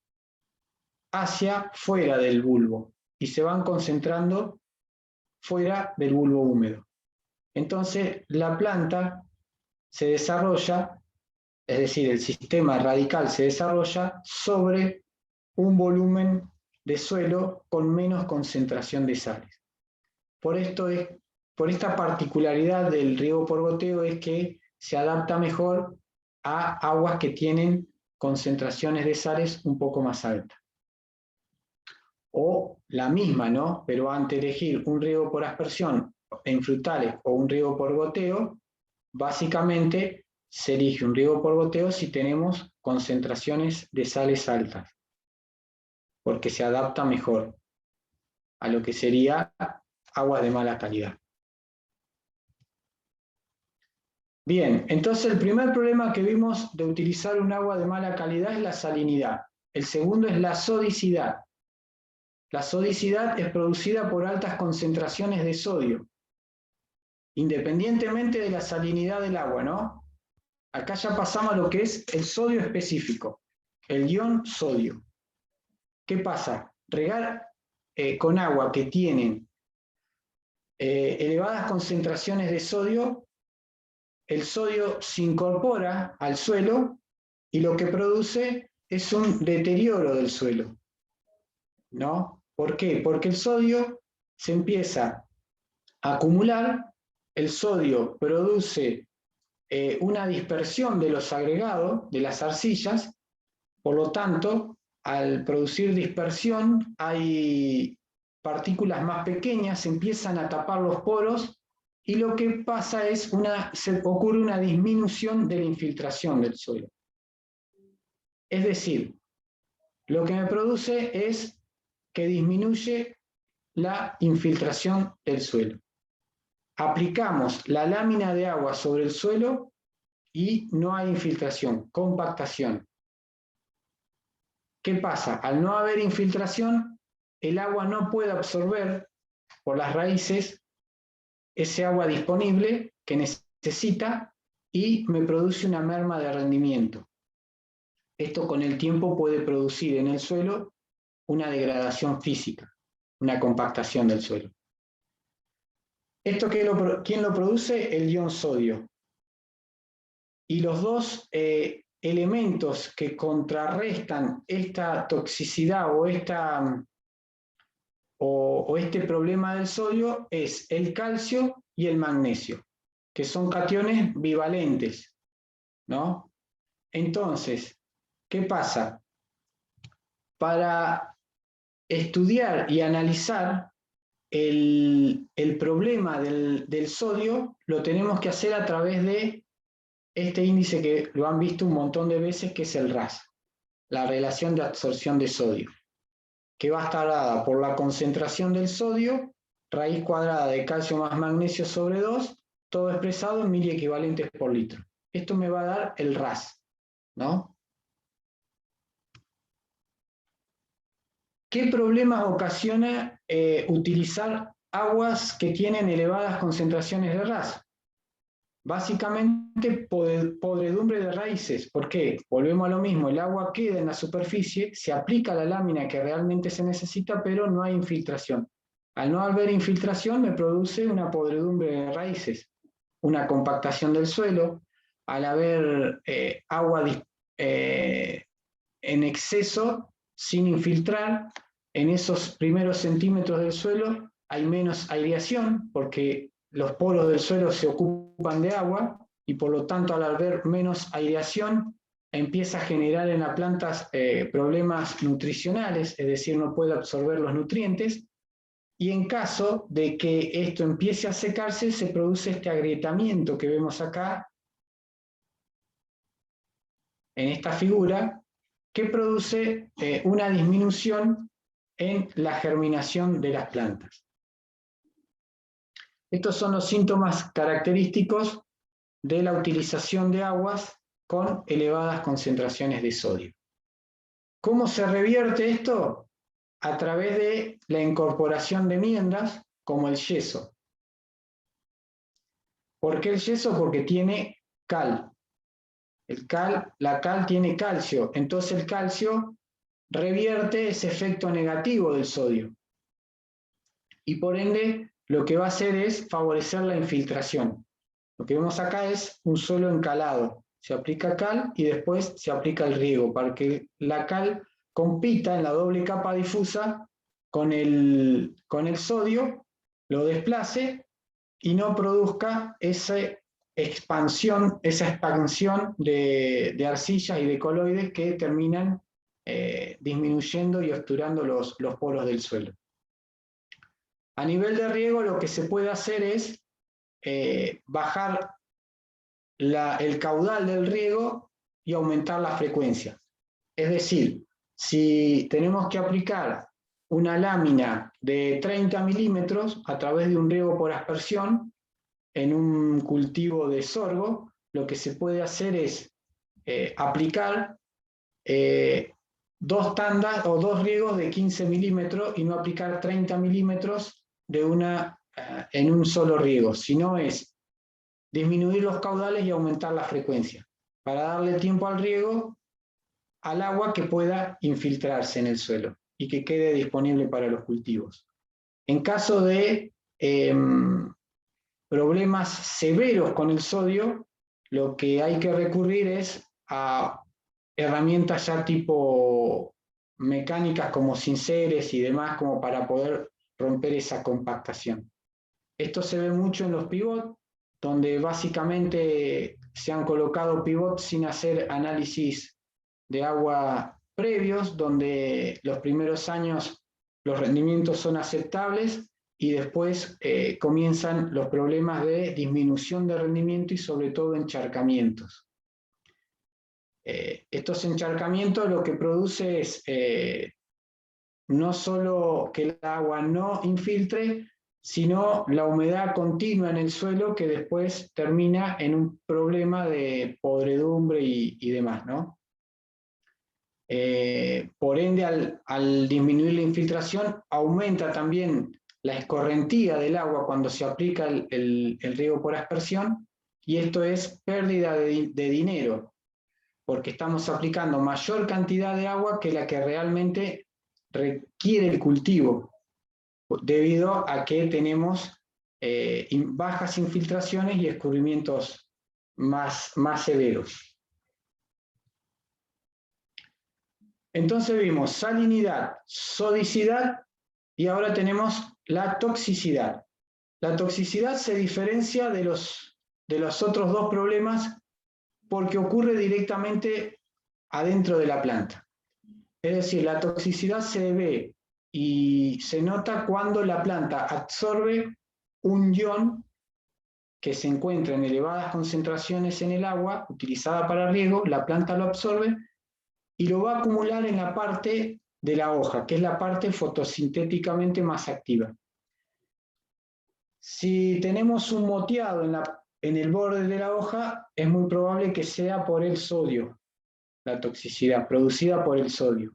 hacia fuera del bulbo y se van concentrando fuera del bulbo húmedo. Entonces la planta se desarrolla, es decir, el sistema radical se desarrolla sobre un volumen de suelo con menos concentración de sales. Por esta particularidad del riego por goteo es que se adapta mejor a aguas que tienen concentraciones de sales un poco más altas. O la misma, ¿no? Pero ante elegir un riego por aspersión en frutales o un riego por goteo, básicamente se elige un riego por goteo si tenemos concentraciones de sales altas, porque se adapta mejor a lo que sería agua de mala calidad. Bien, entonces el primer problema que vimos de utilizar un agua de mala calidad es la salinidad. El segundo es la sodicidad. La sodicidad es producida por altas concentraciones de sodio, independientemente de la salinidad del agua, ¿no? Acá ya pasamos a lo que es el sodio específico, el ion sodio. ¿Qué pasa? Regar con agua que tienen elevadas concentraciones de sodio, el sodio se incorpora al suelo y lo que produce es un deterioro del suelo, ¿no? ¿Por qué? Porque el sodio se empieza a acumular, el sodio produce una dispersión de los agregados, de las arcillas, por lo tanto, al producir dispersión hay partículas más pequeñas, se empiezan a tapar los poros y lo que pasa es ocurre una disminución de la infiltración del suelo. Es decir, lo que me produce es que disminuye la infiltración del suelo. Aplicamos la lámina de agua sobre el suelo y no hay infiltración, compactación. ¿Qué pasa? Al no haber infiltración, el agua no puede absorber por las raíces ese agua disponible que necesita y me produce una merma de rendimiento. Esto con el tiempo puede producir en el suelo una degradación física, una compactación del suelo. ¿Esto quién lo produce? El ion sodio. Y los dos elementos que contrarrestan esta toxicidad o este problema del sodio es el calcio y el magnesio, que son cationes bivalentes, ¿no? Entonces, ¿qué pasa? Para estudiar y analizar el problema del sodio, lo tenemos que hacer a través de este índice que lo han visto un montón de veces, que es el RAS, la relación de absorción de sodio, que va a estar dada por la concentración del sodio, raíz cuadrada de calcio más magnesio sobre 2, todo expresado en miliequivalentes por litro. Esto me va a dar el RAS, ¿no? ¿Qué problemas ocasiona utilizar aguas que tienen elevadas concentraciones de RAS? Básicamente podredumbre de raíces. ¿Por qué? Volvemos a lo mismo, el agua queda en la superficie, se aplica la lámina que realmente se necesita, pero no hay infiltración. Al no haber infiltración me produce una podredumbre de raíces, una compactación del suelo. Al haber agua en exceso, sin infiltrar, en esos primeros centímetros del suelo hay menos aireación, porque los poros del suelo se ocupan de agua, y por lo tanto al haber menos aireación empieza a generar en las plantas problemas nutricionales, es decir, no puede absorber los nutrientes, y en caso de que esto empiece a secarse se produce este agrietamiento que vemos acá en esta figura, que produce una disminución en la germinación de las plantas. Estos son los síntomas característicos de la utilización de aguas con elevadas concentraciones de sodio. ¿Cómo se revierte esto? A través de la incorporación de enmiendas como el yeso. ¿Por qué el yeso? Porque tiene cal. La cal tiene calcio, entonces el calcio revierte ese efecto negativo del sodio. Y por ende, lo que va a hacer es favorecer la infiltración. Lo que vemos acá es un suelo encalado. Se aplica cal y después se aplica el riego para que la cal compita en la doble capa difusa con el sodio, lo desplace y no produzca esa expansión de arcillas y de coloides que terminan disminuyendo y obturando los poros del suelo. A nivel de riego, lo que se puede hacer es bajar el caudal del riego y aumentar la frecuencia. Es decir, si tenemos que aplicar una lámina de 30 milímetros a través de un riego por aspersión en un cultivo de sorgo, lo que se puede hacer es aplicar 2 tandas o 2 riegos de 15 milímetros y no aplicar 30 milímetros en un solo riego, sino es disminuir los caudales y aumentar la frecuencia, para darle tiempo al riego, al agua que pueda infiltrarse en el suelo y que quede disponible para los cultivos. En caso de problemas severos con el sodio, lo que hay que recurrir es a herramientas ya tipo mecánicas como cinceres y demás, como para poder romper esa compactación. Esto se ve mucho en los pivots, donde básicamente se han colocado pivots sin hacer análisis de agua previos, donde los primeros años los rendimientos son aceptables y después comienzan los problemas de disminución de rendimiento y sobre todo encharcamientos. Estos encharcamientos lo que produce es no solo que el agua no infiltre, sino la humedad continua en el suelo que después termina en un problema de podredumbre y demás, ¿no? Por ende, al disminuir la infiltración, aumenta también la escorrentía del agua cuando se aplica el riego por aspersión, y esto es pérdida de dinero, porque estamos aplicando mayor cantidad de agua que la que realmente requiere el cultivo, debido a que tenemos bajas infiltraciones y escurrimientos más severos. Entonces vimos salinidad, sodicidad, y ahora tenemos la toxicidad. La toxicidad se diferencia de los otros dos problemas porque ocurre directamente adentro de la planta. Es decir, la toxicidad se ve y se nota cuando la planta absorbe un ion que se encuentra en elevadas concentraciones en el agua utilizada para riego, la planta lo absorbe y lo va a acumular en la parte de la hoja, que es la parte fotosintéticamente más activa. Si tenemos un moteado en el borde de la hoja, es muy probable que sea por el sodio, la toxicidad producida por el sodio.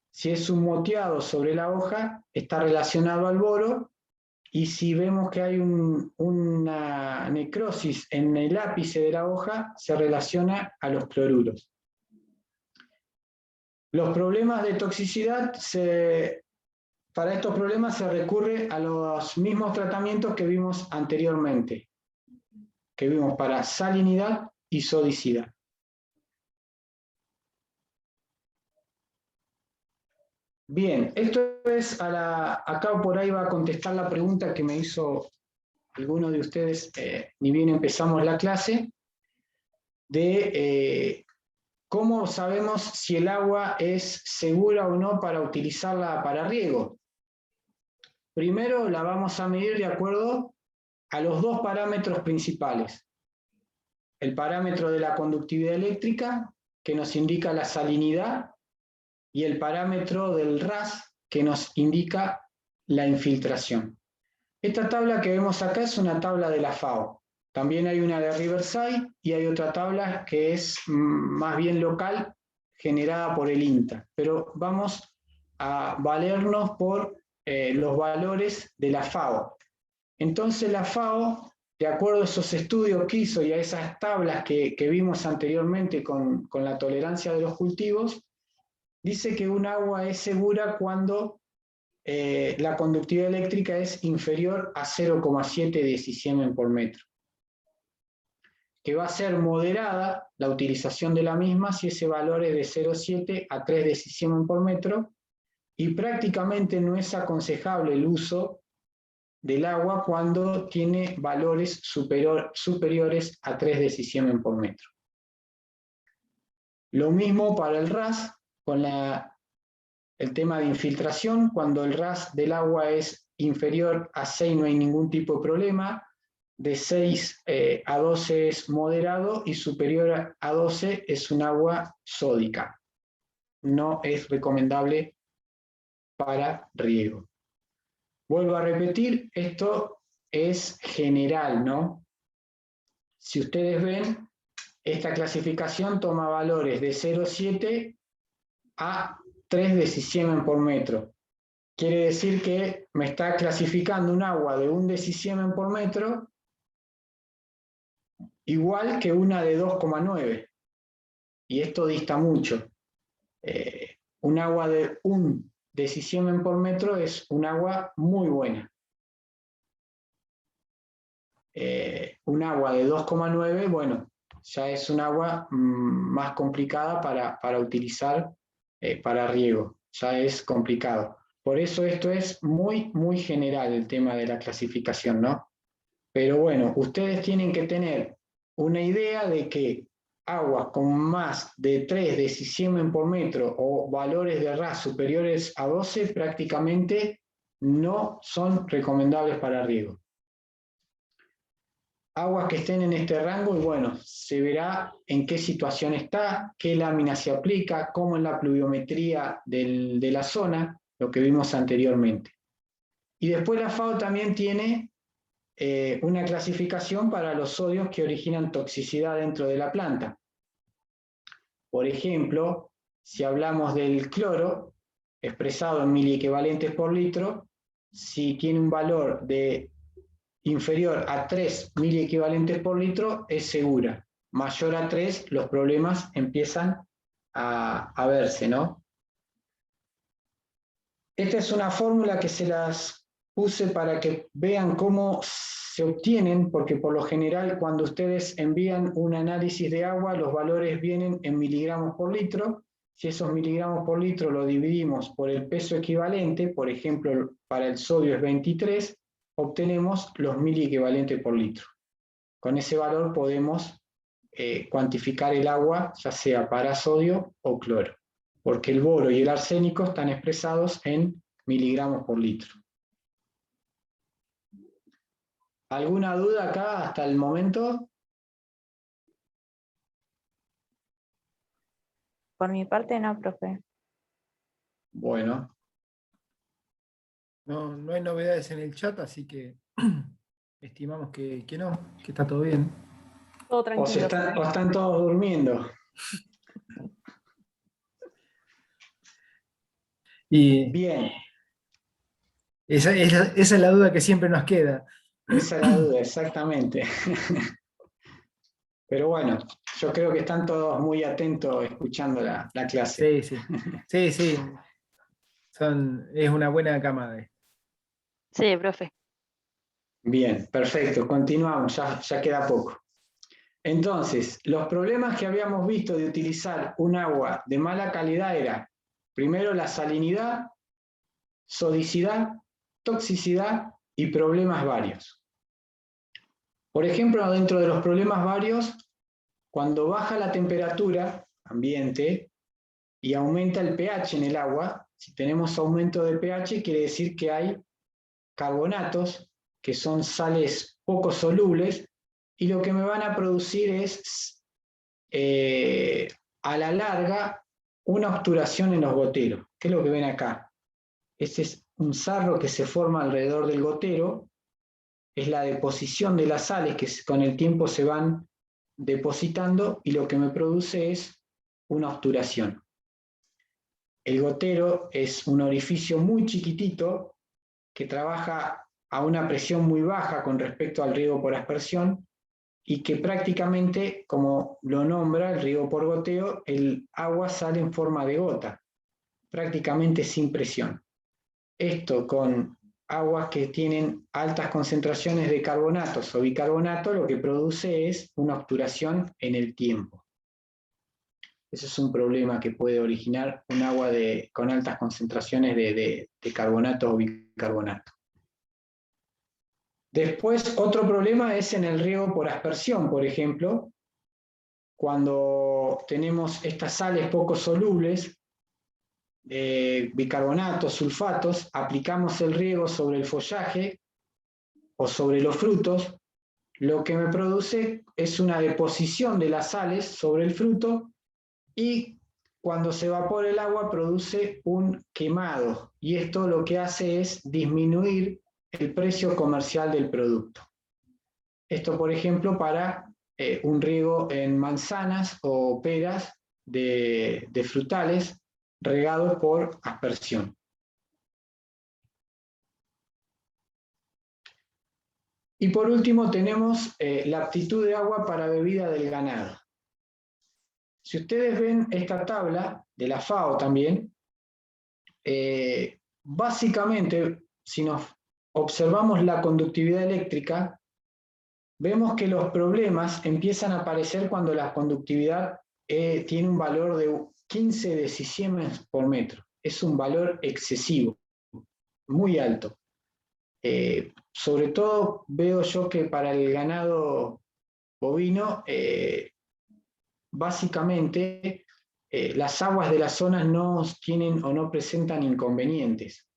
Si es un moteado sobre la hoja, está relacionado al boro, y si vemos que hay una necrosis en el ápice de la hoja, se relaciona a los cloruros. Los problemas de toxicidad, para estos problemas se recurre a los mismos tratamientos que vimos anteriormente, que vimos para salinidad y sodicidad. Bien, esto es acá por ahí va a contestar la pregunta que me hizo alguno de ustedes, ni bien empezamos la clase, de cómo sabemos si el agua es segura o no para utilizarla para riego. Primero la vamos a medir de acuerdo a los dos parámetros principales. El parámetro de la conductividad eléctrica, que nos indica la salinidad, y el parámetro del RAS, que nos indica la infiltración. Esta tabla que vemos acá es una tabla de la FAO. También hay una de Riverside y hay otra tabla que es más bien local, generada por el INTA. Pero vamos a valernos por los valores de la FAO. Entonces la FAO, de acuerdo a esos estudios que hizo y a esas tablas que vimos anteriormente con la tolerancia de los cultivos, dice que un agua es segura cuando la conductividad eléctrica es inferior a 0,7 decisiemens por metro. Que va a ser moderada la utilización de la misma si ese valor es de 0,7 a 3 decisiemens por metro, y prácticamente no es aconsejable el uso del agua cuando tiene valores superiores a 3 decisiemens por metro. Lo mismo para el RAS, con el tema de infiltración. Cuando el RAS del agua es inferior a 6 no hay ningún tipo de problema, de 6 a 12 es moderado y superior a 12 es un agua sódica. No es recomendable para riego. Vuelvo a repetir, esto es general, ¿no? Si ustedes ven, esta clasificación toma valores de 0,7 a 3 decisiemens por metro. Quiere decir que me está clasificando un agua de 1 decisiemens por metro igual que una de 2,9. Y esto dista mucho. Un agua de 1 decisiemens por metro es un agua muy buena. Un agua de 2,9, bueno, ya es un agua más complicada para utilizar para riego. Ya es complicado. Por eso esto es muy general, el tema de la clasificación, ¿no? Pero bueno, ustedes tienen que tener una idea de que aguas con más de 3 decisiemens por metro o valores de RAS superiores a 12 prácticamente no son recomendables para riego. aguas que estén en este rango, y bueno, se verá en qué situación está, qué lámina se aplica, cómo es la pluviometría de la zona, lo que vimos anteriormente. Y después la FAO también tiene una clasificación para los sodios que originan toxicidad dentro de la planta. Por ejemplo, si hablamos del cloro, expresado en miliequivalentes por litro, si tiene un valor de inferior a 3 miliequivalentes por litro, es segura. Mayor a 3, los problemas empiezan a verse, ¿no? Esta es una fórmula que se las puse para que vean cómo se obtienen, porque por lo general cuando ustedes envían un análisis de agua, los valores vienen en miligramos por litro. Si esos miligramos por litro lo dividimos por el peso equivalente, por ejemplo, para el sodio es 23, obtenemos los miliequivalentes por litro. Con ese valor podemos cuantificar el agua, ya sea para sodio o cloro, porque el boro y el arsénico están expresados en miligramos por litro. ¿Alguna duda acá hasta el momento?
Por mi parte no, profe.
Bueno.
No hay novedades en el chat, así que estimamos que no, que está todo bien.
Todo tranquilo.
O están todos durmiendo.
Y
bien.
Esa es la duda que siempre nos queda.
Esa es la duda, exactamente. Pero bueno, yo creo que están todos muy atentos escuchando la clase.
Sí. Es una buena camada.
Sí, profe.
Bien, perfecto, continuamos, ya queda poco. Entonces, los problemas que habíamos visto de utilizar un agua de mala calidad era, primero, la salinidad, sodicidad, toxicidad y problemas varios. Por ejemplo, dentro de los problemas varios, cuando baja la temperatura ambiente y aumenta el pH en el agua, si tenemos aumento de pH quiere decir que hay carbonatos, que son sales poco solubles, y lo que me van a producir es, a la larga, una obturación en los goteros. ¿Qué es lo que ven acá? Este es un sarro que se forma alrededor del gotero, es la deposición de las sales que con el tiempo se van depositando, y lo que me produce es una obturación. El gotero es un orificio muy chiquitito que trabaja a una presión muy baja con respecto al riego por aspersión, y que prácticamente, como lo nombra el riego por goteo, el agua sale en forma de gota, prácticamente sin presión. Esto con aguas que tienen altas concentraciones de carbonatos o bicarbonato, lo que produce es una obturación en el tiempo. Ese es un problema que puede originar un agua con altas concentraciones de carbonato o bicarbonato. Después, otro problema es en el riego por aspersión, por ejemplo, cuando tenemos estas sales poco solubles, bicarbonatos, sulfatos, aplicamos el riego sobre el follaje o sobre los frutos, lo que me produce es una deposición de las sales sobre el fruto, y cuando se evapora el agua produce un quemado, y esto lo que hace es disminuir el precio comercial del producto. Esto, por ejemplo, para un riego en manzanas o peras de frutales regados por aspersión. Y por último tenemos la aptitud de agua para bebida del ganado. Si ustedes ven esta tabla de la FAO también, básicamente, si nos observamos la conductividad eléctrica, vemos que los problemas empiezan a aparecer cuando la conductividad tiene un valor de 15 decisiones por metro. Es un valor excesivo, muy alto. Sobre todo veo yo que para el ganado bovino, básicamente las aguas de las zonas no tienen o no presentan inconvenientes.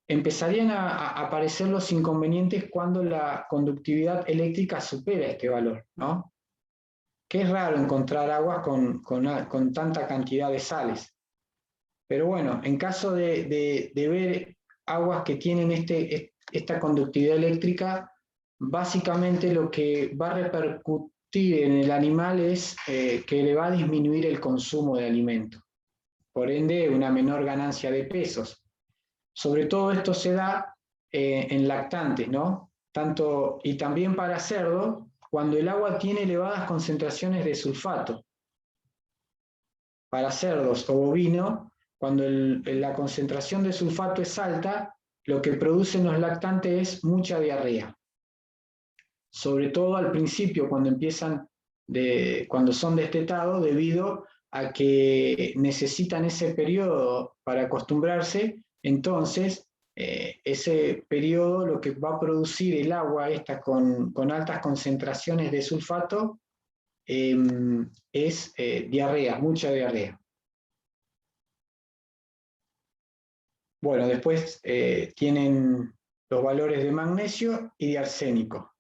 empezarían a aparecer los inconvenientes cuando la conductividad eléctrica supera este valor, ¿no? Que es raro encontrar aguas con tanta cantidad de sales. Pero bueno, en caso de ver aguas que tienen esta conductividad eléctrica, básicamente lo que va a repercutir en el animal es que le va a disminuir el consumo de alimento. Por ende, una menor ganancia de pesos. Sobre todo esto se da en lactantes, ¿no? Y también para cerdo, cuando el agua tiene elevadas concentraciones de sulfato. Para cerdos o bovino, cuando la concentración de sulfato es alta, lo que producen los lactantes es mucha diarrea. Sobre todo al principio, cuando son destetados, debido a que necesitan ese periodo para acostumbrarse. Entonces, ese periodo lo que va a producir el agua esta con altas concentraciones de sulfato es diarrea, mucha diarrea. Bueno, después tienen los valores de magnesio y de arsénico.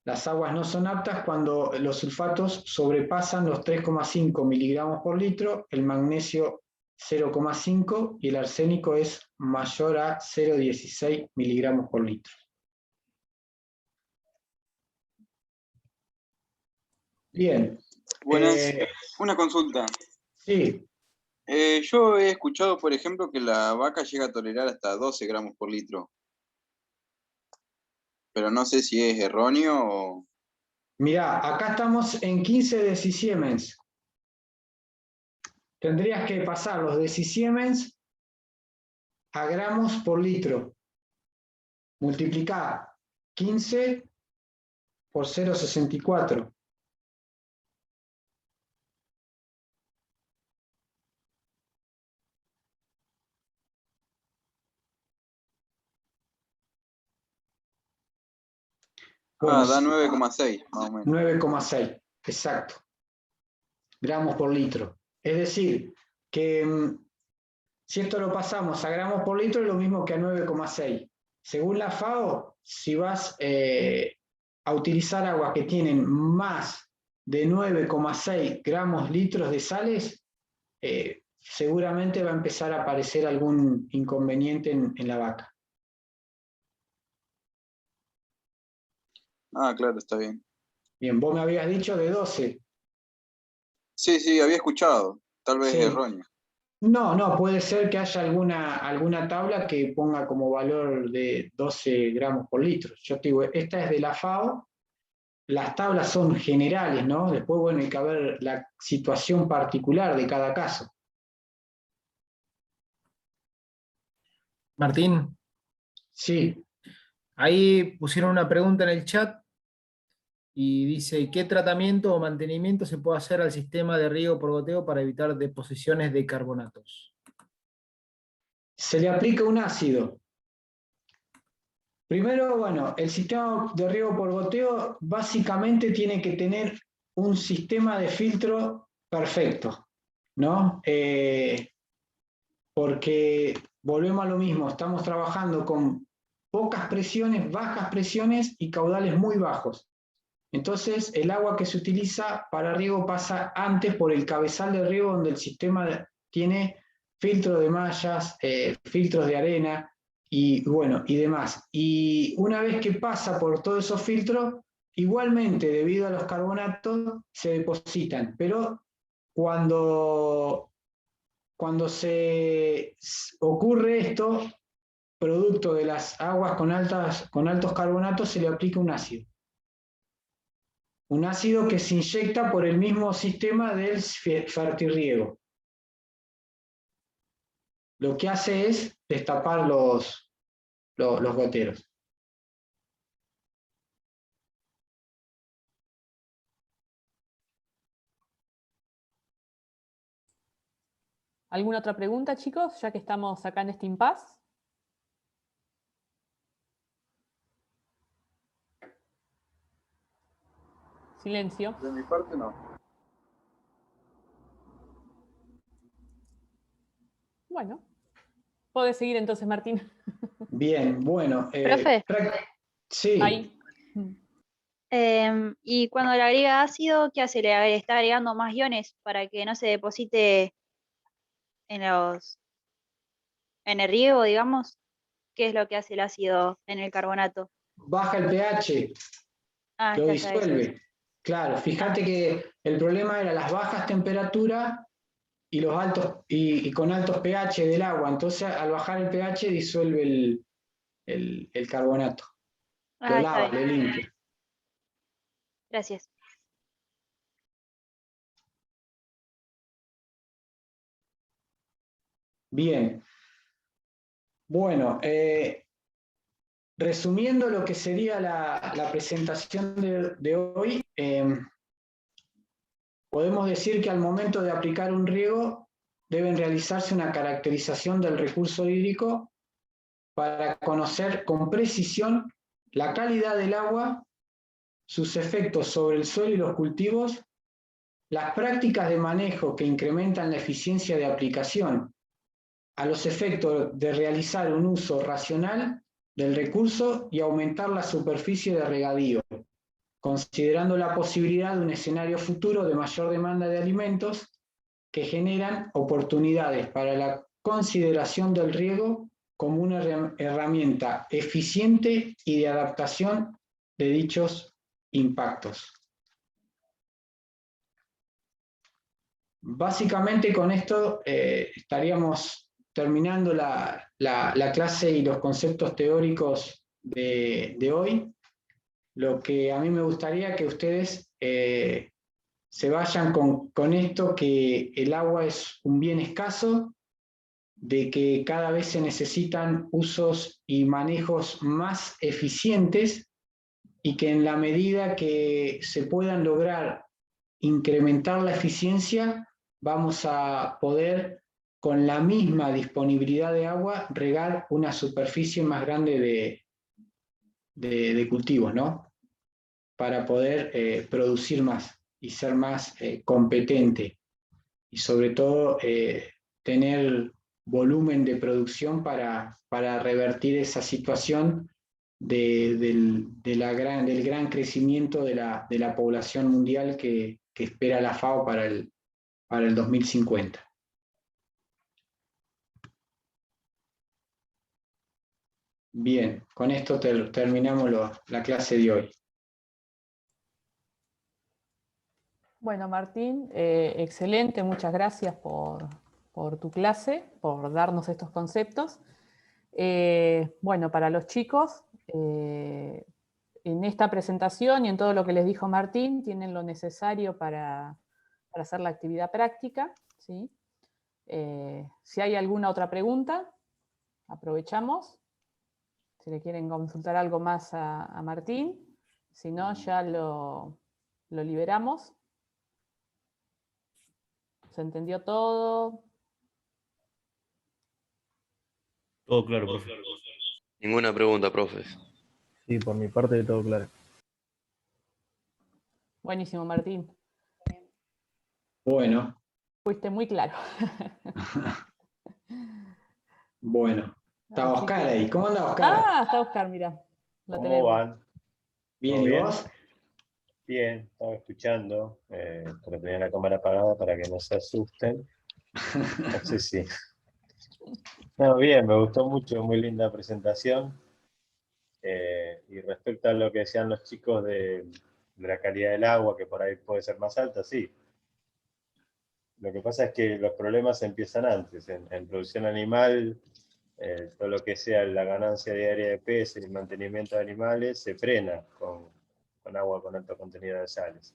Las aguas no son aptas cuando los sulfatos sobrepasan los 3,5 miligramos por litro, el magnesio 0,5 y el arsénico es mayor a 0,16 miligramos por litro. Bien.
Buenas. Una consulta.
Sí.
Yo he escuchado, por ejemplo, que la vaca llega a tolerar hasta 12 gramos por litro. Pero no sé si es erróneo o...
Mirá, acá estamos en 15 decisiemens. Tendrías que pasar los decisiemens a gramos por litro. Multiplicá 15 por 0,64. Bueno,
da 9,6 más o menos.
9,6, exacto. Gramos por litro. Es decir, que si esto lo pasamos a gramos por litro es lo mismo que a 9,6. Según la FAO, si vas a utilizar aguas que tienen más de 9,6 gramos litros de sales, seguramente va a empezar a aparecer algún inconveniente en la vaca.
Ah, claro, está bien.
Bien, vos me habías dicho de 12.
Sí, había escuchado. Tal vez
Sí.
erróneo.
No, puede ser que haya alguna tabla que ponga como valor de 12 gramos por litro. Yo te digo, esta es de la FAO, las tablas son generales, ¿no? Después, bueno, hay que ver la situación particular de cada caso.
Martín,
Sí,
ahí pusieron una pregunta en el chat y dice, ¿qué tratamiento o mantenimiento se puede hacer al sistema de riego por goteo para evitar deposiciones de carbonatos?
se le aplica un ácido. Primero, bueno, el sistema de riego por goteo básicamente tiene que tener un sistema de filtro perfecto, ¿no? Porque volvemos a lo mismo, estamos trabajando con pocas presiones, bajas presiones y caudales muy bajos. Entonces, el agua que se utiliza para riego pasa antes por el cabezal de riego donde el sistema tiene filtro de mallas, filtros de arena y bueno, y demás. Y una vez que pasa por todos esos filtros, igualmente debido a los carbonatos se depositan, pero cuando se ocurre esto, producto de las aguas con altos carbonatos, se le aplica un ácido. Un ácido que se inyecta por el mismo sistema del fertirriego. Lo que hace es destapar los goteros.
¿Alguna otra pregunta, chicos, ya que estamos acá en este impasse? Silencio.
De mi parte, no.
Bueno, Podés seguir entonces, Martín.
Bien, bueno.
Profe.
Sí.
Ahí.
Y cuando le agrega ácido, ¿qué hace? ¿Le está agregando más iones para que no se deposite en en el riego, digamos? ¿Qué es lo que hace el ácido en el carbonato?
Baja el pH,
Ah,
lo
ya eso.
disuelve. Claro, fíjate que el problema era las bajas temperaturas y los altos y con altos pH del agua. Entonces, al bajar el pH disuelve el carbonato. Lo
Ah, está
lava,
bien.
lo limpia.
Gracias.
Bien. Bueno, resumiendo lo que sería la presentación de hoy, podemos decir que al momento de aplicar un riego deben realizarse una caracterización del recurso hídrico para conocer con precisión la calidad del agua, sus efectos sobre el suelo y los cultivos, las prácticas de manejo que incrementan la eficiencia de aplicación, a los efectos de realizar un uso racional del recurso y aumentar la superficie de regadío, considerando la posibilidad de un escenario futuro de mayor demanda de alimentos que generan oportunidades para la consideración del riego como una herramienta eficiente y de adaptación de dichos impactos. Básicamente con esto estaríamos terminando la clase y los conceptos teóricos de hoy. Lo que a mí me gustaría que ustedes se vayan con esto, que el agua es un bien escaso, de que cada vez se necesitan usos y manejos más eficientes y que en la medida que se puedan lograr incrementar la eficiencia, vamos a poder, con la misma disponibilidad de agua, regar una superficie más grande de cultivos, ¿no? Para poder producir más y ser más competente. Y sobre todo tener volumen de producción para revertir esa situación del gran crecimiento de la población mundial que espera la FAO para el 2050. Bien, con esto terminamos la clase de hoy.
Bueno, Martín, excelente, muchas gracias por tu clase, por darnos estos conceptos. Bueno, para los chicos, en esta presentación y en todo lo que les dijo Martín, tienen lo necesario para hacer la actividad práctica, ¿sí? Si hay alguna otra pregunta, aprovechamos. Si le quieren consultar algo más a Martín, si no, ya lo liberamos. ¿Se entendió todo?
Todo claro, profe.
Ninguna pregunta, profes.
Sí, por mi parte todo claro.
Buenísimo, Martín.
Bueno.
Fuiste muy claro.
Bueno. Está Oscar ahí. ¿Cómo anda Oscar?
Ah, está Oscar, mira.
¿Cómo van?
Bien, ¿y vos?
Bien, estaba escuchando, pero tenía la cámara apagada para que no se asusten. No sé si. No, bien, me gustó mucho, muy linda presentación. Y respecto a lo que decían los chicos de la calidad del agua, que por ahí puede ser más alta, sí. Lo que pasa es que los problemas empiezan antes. En producción animal, todo lo que sea la ganancia diaria de peces y el mantenimiento de animales se frena con agua con alto contenido de sales.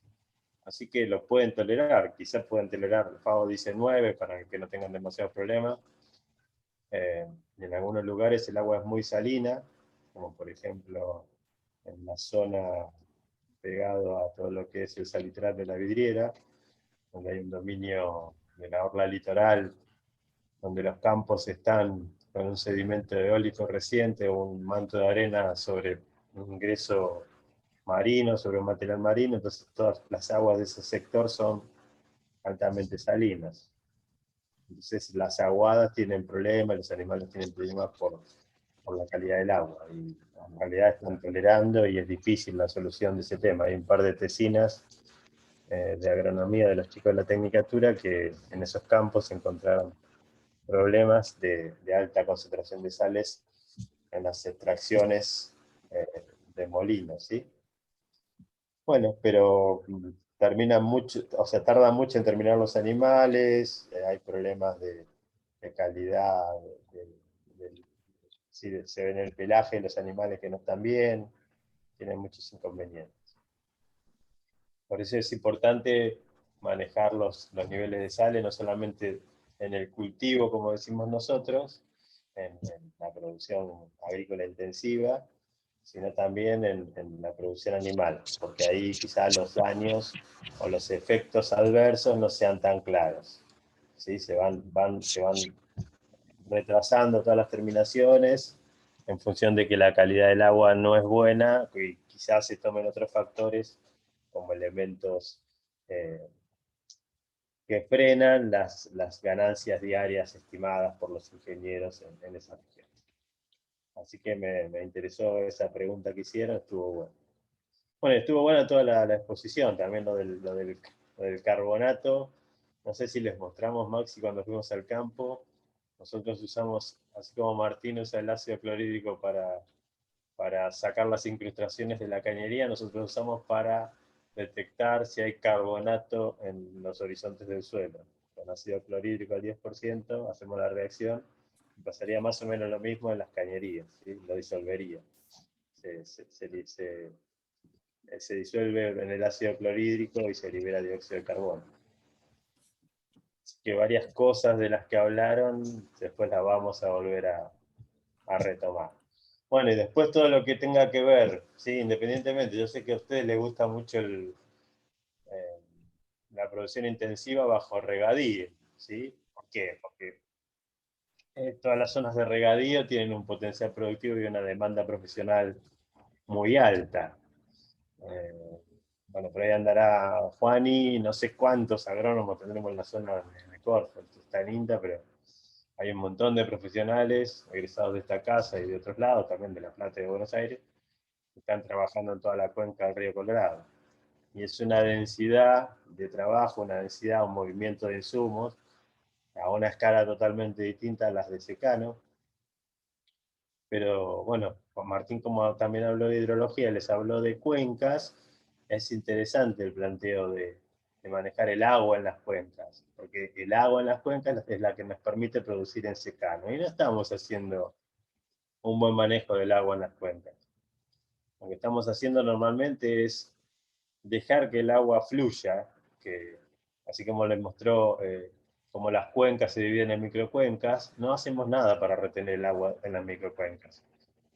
Así que lo pueden tolerar, quizás pueden tolerar el FAO dice 9 para que no tengan demasiados problemas. En algunos lugares el agua es muy salina, como por ejemplo en la zona pegado a todo lo que es el salitral de la Vidriera, donde hay un dominio de la orla litoral, donde los campos están con un sedimento eólico reciente o un manto de arena sobre un ingreso marino, sobre un material marino, entonces todas las aguas de ese sector son altamente salinas. Entonces las aguadas tienen problemas, los animales tienen problemas por la calidad del agua. Y en realidad están tolerando y es difícil la solución de ese tema. Hay un par de tesinas de agronomía de los chicos de la Tecnicatura que en esos campos encontraron problemas de alta concentración de sales en las extracciones de molinos, ¿sí? Bueno, pero termina mucho, o sea, tarda mucho en terminar los animales, hay problemas de calidad, sí, se ve en el pelaje de los animales que no están bien, tienen muchos inconvenientes. Por eso es importante manejar los niveles de sales, no solamente en el cultivo, como decimos nosotros, en la producción agrícola intensiva, sino también en la producción animal, porque ahí quizás los daños o los efectos adversos no sean tan claros. ¿Sí? Se van retrasando todas las terminaciones en función de que la calidad del agua no es buena y quizás se tomen otros factores como elementos que frenan las ganancias diarias estimadas por los ingenieros en esa región. Así que me interesó esa pregunta que hicieron, estuvo bueno. Bueno, estuvo buena toda la exposición, también lo del carbonato. No sé si les mostramos, Maxi, cuando fuimos al campo. Nosotros usamos, así como Martín usa el ácido clorhídrico para sacar las incrustaciones de la cañería, nosotros usamos para detectar si hay carbonato en los horizontes del suelo. Con ácido clorhídrico al 10%, hacemos la reacción, y pasaría más o menos lo mismo en las cañerías, ¿sí? Lo disolvería. Se disuelve en el ácido clorhídrico y se libera dióxido de carbono. Así que varias cosas de las que hablaron, después las vamos a volver a retomar. Bueno, y después todo lo que tenga que ver, ¿sí? Independientemente, yo sé que a ustedes les gusta mucho la producción intensiva bajo regadío, ¿sí? ¿Por qué? Porque todas las zonas de regadío tienen un potencial productivo y una demanda profesional muy alta. Bueno, por ahí andará Juani, no sé cuántos agrónomos tendremos en la zona de Corfo, está en INTA, pero hay un montón de profesionales egresados de esta casa y de otros lados, también de La Plata y de Buenos Aires, que están trabajando en toda la cuenca del río Colorado. Y es una densidad de trabajo, una densidad, un movimiento de insumos, a una escala totalmente distinta a las de secano. Pero bueno, Juan Martín, como también habló de hidrología, les habló de cuencas, es interesante el planteo de manejar el agua en las cuencas, porque el agua en las cuencas es la que nos permite producir en secano, y no estamos haciendo un buen manejo del agua en las cuencas. Lo que estamos haciendo normalmente es dejar que el agua fluya, que así como les mostró cómo las cuencas se dividen en microcuencas, no hacemos nada para retener el agua en las microcuencas.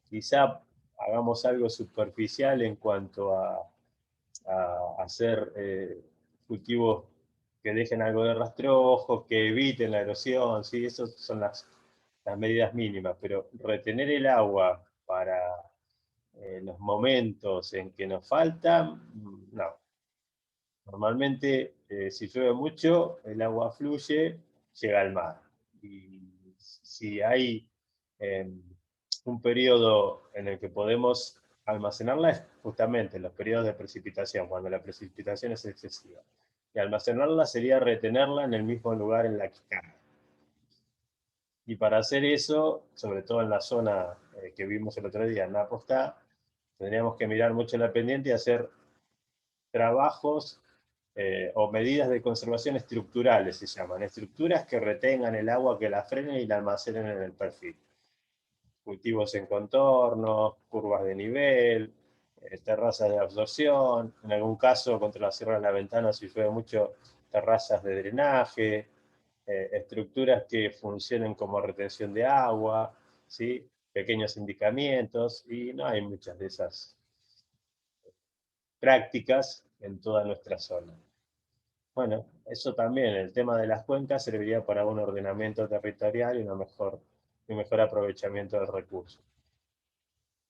Quizá hagamos algo superficial en cuanto a hacer cultivos que dejen algo de rastrojo, que eviten la erosión, ¿sí? Esas son las medidas mínimas, pero retener el agua para los momentos en que nos falta, no. Normalmente, si llueve mucho, el agua fluye, llega al mar. Y si hay un periodo en el que podemos almacenarla, es justamente en los periodos de precipitación, cuando la precipitación es excesiva. Y almacenarla sería retenerla en el mismo lugar en la que cae. Y para hacer eso, sobre todo en la zona que vimos el otro día, en Napostá, tendríamos que mirar mucho la pendiente y hacer trabajos o medidas de conservación estructurales, se llaman. Estructuras que retengan el agua, que la frenen y la almacenen en el perfil. Cultivos en contorno, curvas de nivel, terrazas de absorción, en algún caso contra la sierra de la ventana, si llueve mucho, terrazas de drenaje, estructuras que funcionen como retención de agua, ¿sí? Pequeños indicamientos, y no hay muchas de esas prácticas en toda nuestra zona. Bueno, eso también, el tema de las cuencas serviría para un ordenamiento territorial y un mejor aprovechamiento del recurso.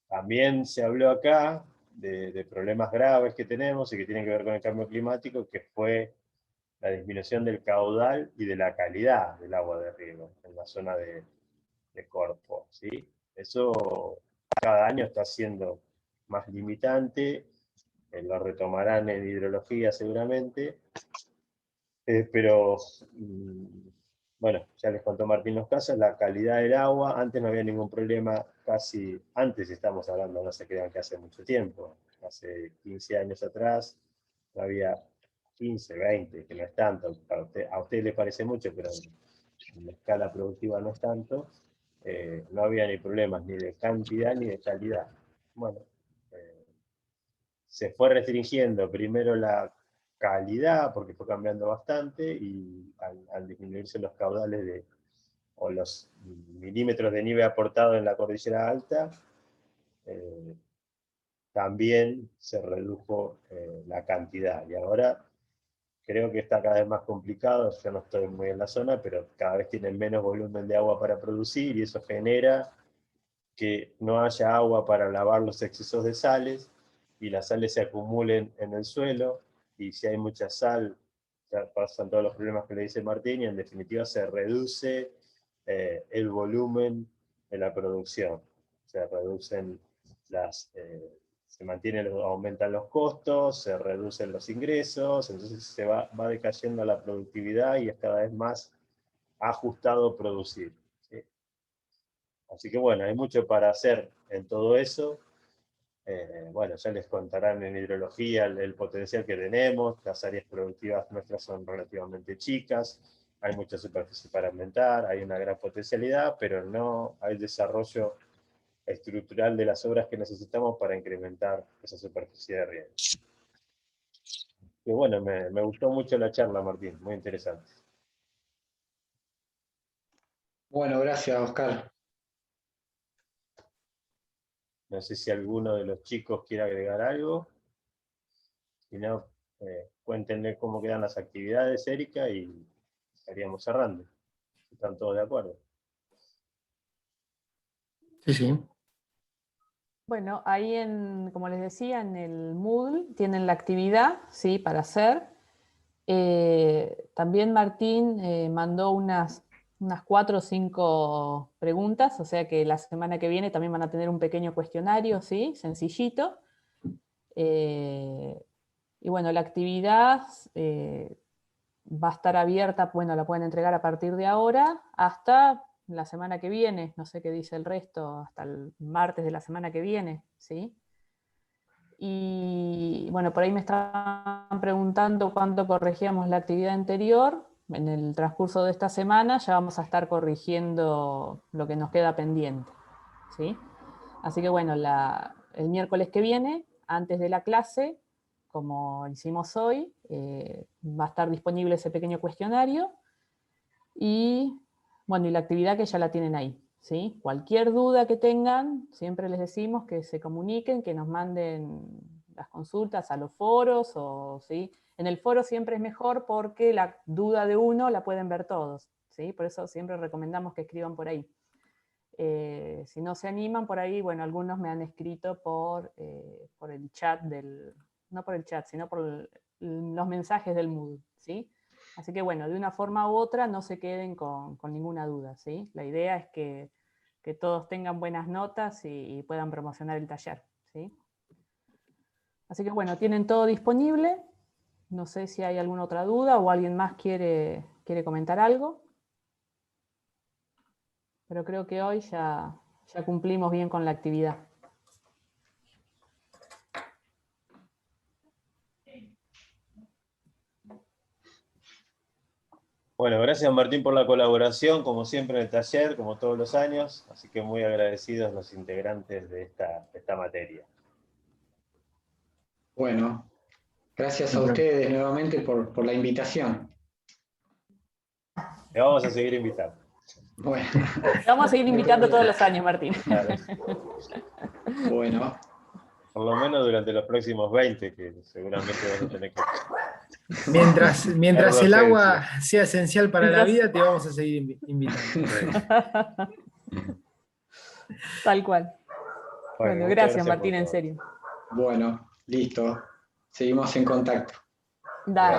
También se habló acá de problemas graves que tenemos y que tienen que ver con el cambio climático, que fue la disminución del caudal y de la calidad del agua de riego en la zona de Corfo, ¿sí? Eso cada año está siendo más limitante, lo retomarán en hidrología seguramente, pero bueno, ya les contó Martín los casos, la calidad del agua, antes no había ningún problema, casi antes estamos hablando, no se crean que hace mucho tiempo, hace 15 años atrás, no había 15, 20, que no es tanto, a usted le parece mucho, pero en la escala productiva no es tanto, no había ni problemas ni de cantidad ni de calidad. Bueno, se fue restringiendo primero la calidad, porque fue cambiando bastante, y al disminuirse los caudales o los milímetros de nieve aportado en la cordillera alta, también se redujo la cantidad. Y ahora creo que está cada vez más complicado, yo no estoy muy en la zona, pero cada vez tienen menos volumen de agua para producir, y eso genera que no haya agua para lavar los excesos de sales, y las sales se acumulen en el suelo, y si hay mucha sal, ya pasan todos los problemas que le dice Martín, y en definitiva se reduce el volumen de la producción. Se reducen se mantienen, aumentan los costos, se reducen los ingresos, entonces se va decayendo la productividad y es cada vez más ajustado producir, ¿sí? Así que bueno, hay mucho para hacer en todo eso. Bueno, ya les contarán en hidrología el potencial que tenemos, las áreas productivas nuestras son relativamente chicas, hay mucha superficie para aumentar, hay una gran potencialidad, pero no hay desarrollo estructural de las obras que necesitamos para incrementar esa superficie de riego. Y bueno, me gustó mucho la charla, Martín, muy interesante.
Bueno, gracias, Oscar.
No sé si alguno de los chicos quiere agregar algo. Si no, cuéntenme cómo quedan las actividades, Erika, y estaríamos cerrando. ¿Están todos de acuerdo?
Sí, sí.
Bueno, ahí como les decía, en el Moodle tienen la actividad, ¿sí? Para hacer. También Martín mandó unas 4 o 5 preguntas, o sea que la semana que viene también van a tener un pequeño cuestionario, ¿sí? Sencillito. Y bueno, la actividad va a estar abierta, bueno, la pueden entregar a partir de ahora hasta la semana que viene, no sé qué dice el resto, hasta el martes de la semana que viene, ¿sí? Y bueno, por ahí me estaban preguntando cuánto corregíamos la actividad anterior. En el transcurso de esta semana ya vamos a estar corrigiendo lo que nos queda pendiente, ¿sí? Así que bueno, el miércoles que viene, antes de la clase, como hicimos hoy, va a estar disponible ese pequeño cuestionario y, bueno, y la actividad que ya la tienen ahí, ¿sí? Cualquier duda que tengan, siempre les decimos que se comuniquen, que nos manden las consultas a los foros, ¿sí? En el foro siempre es mejor porque la duda de uno la pueden ver todos, ¿sí? Por eso siempre recomendamos que escriban por ahí. Si no se animan por ahí, bueno, algunos me han escrito por el chat no por el chat, sino por los mensajes del Moodle, ¿sí? Así que bueno, de una forma u otra no se queden con ninguna duda, ¿sí? La idea es que todos tengan buenas notas y puedan promocionar el taller, ¿sí? Así que bueno, tienen todo disponible. No sé si hay alguna otra duda o alguien más quiere comentar algo. Pero creo que hoy ya cumplimos bien con la actividad.
Bueno, gracias Martín por la colaboración, como siempre en el taller, como todos los años, así que muy agradecidos los integrantes de esta materia.
Bueno, gracias a ustedes nuevamente por la invitación.
Le vamos a seguir invitando.
Bueno.
Te vamos a seguir invitando todos los años, Martín.
Claro.
Bueno.
Por lo menos durante los próximos 20, que seguramente vas a tener que...
Mientras el agua sea esencial para la vida, te vamos a seguir invitando.
Tal cual. Bueno, gracias Martín, en serio.
Bueno, listo. Seguimos en contacto.
Dale.